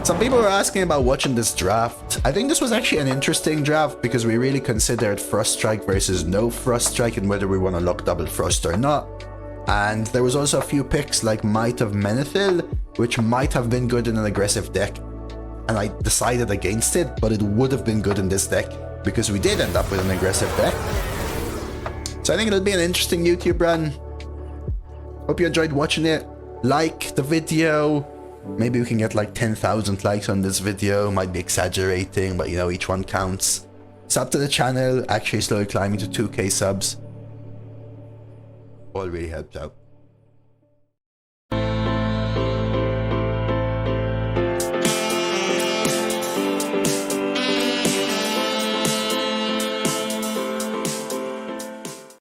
Some people were asking about watching this draft. I think this was actually an interesting draft because we really considered Frost Strike versus no Frost Strike and whether we want to lock double Frost or not. And there was also a few picks like Might of Menethil, which might have been good in an aggressive deck. And I decided against it, but it would have been good in this deck because we did end up with an aggressive deck. So I think it'll be an interesting YouTube run. Hope you enjoyed watching it. Like the video. Maybe we can get like 10,000 likes on this video. Might be exaggerating, but you know, each one counts. Sub to the channel. Actually slowly climbing to 2k subs. All really helps out.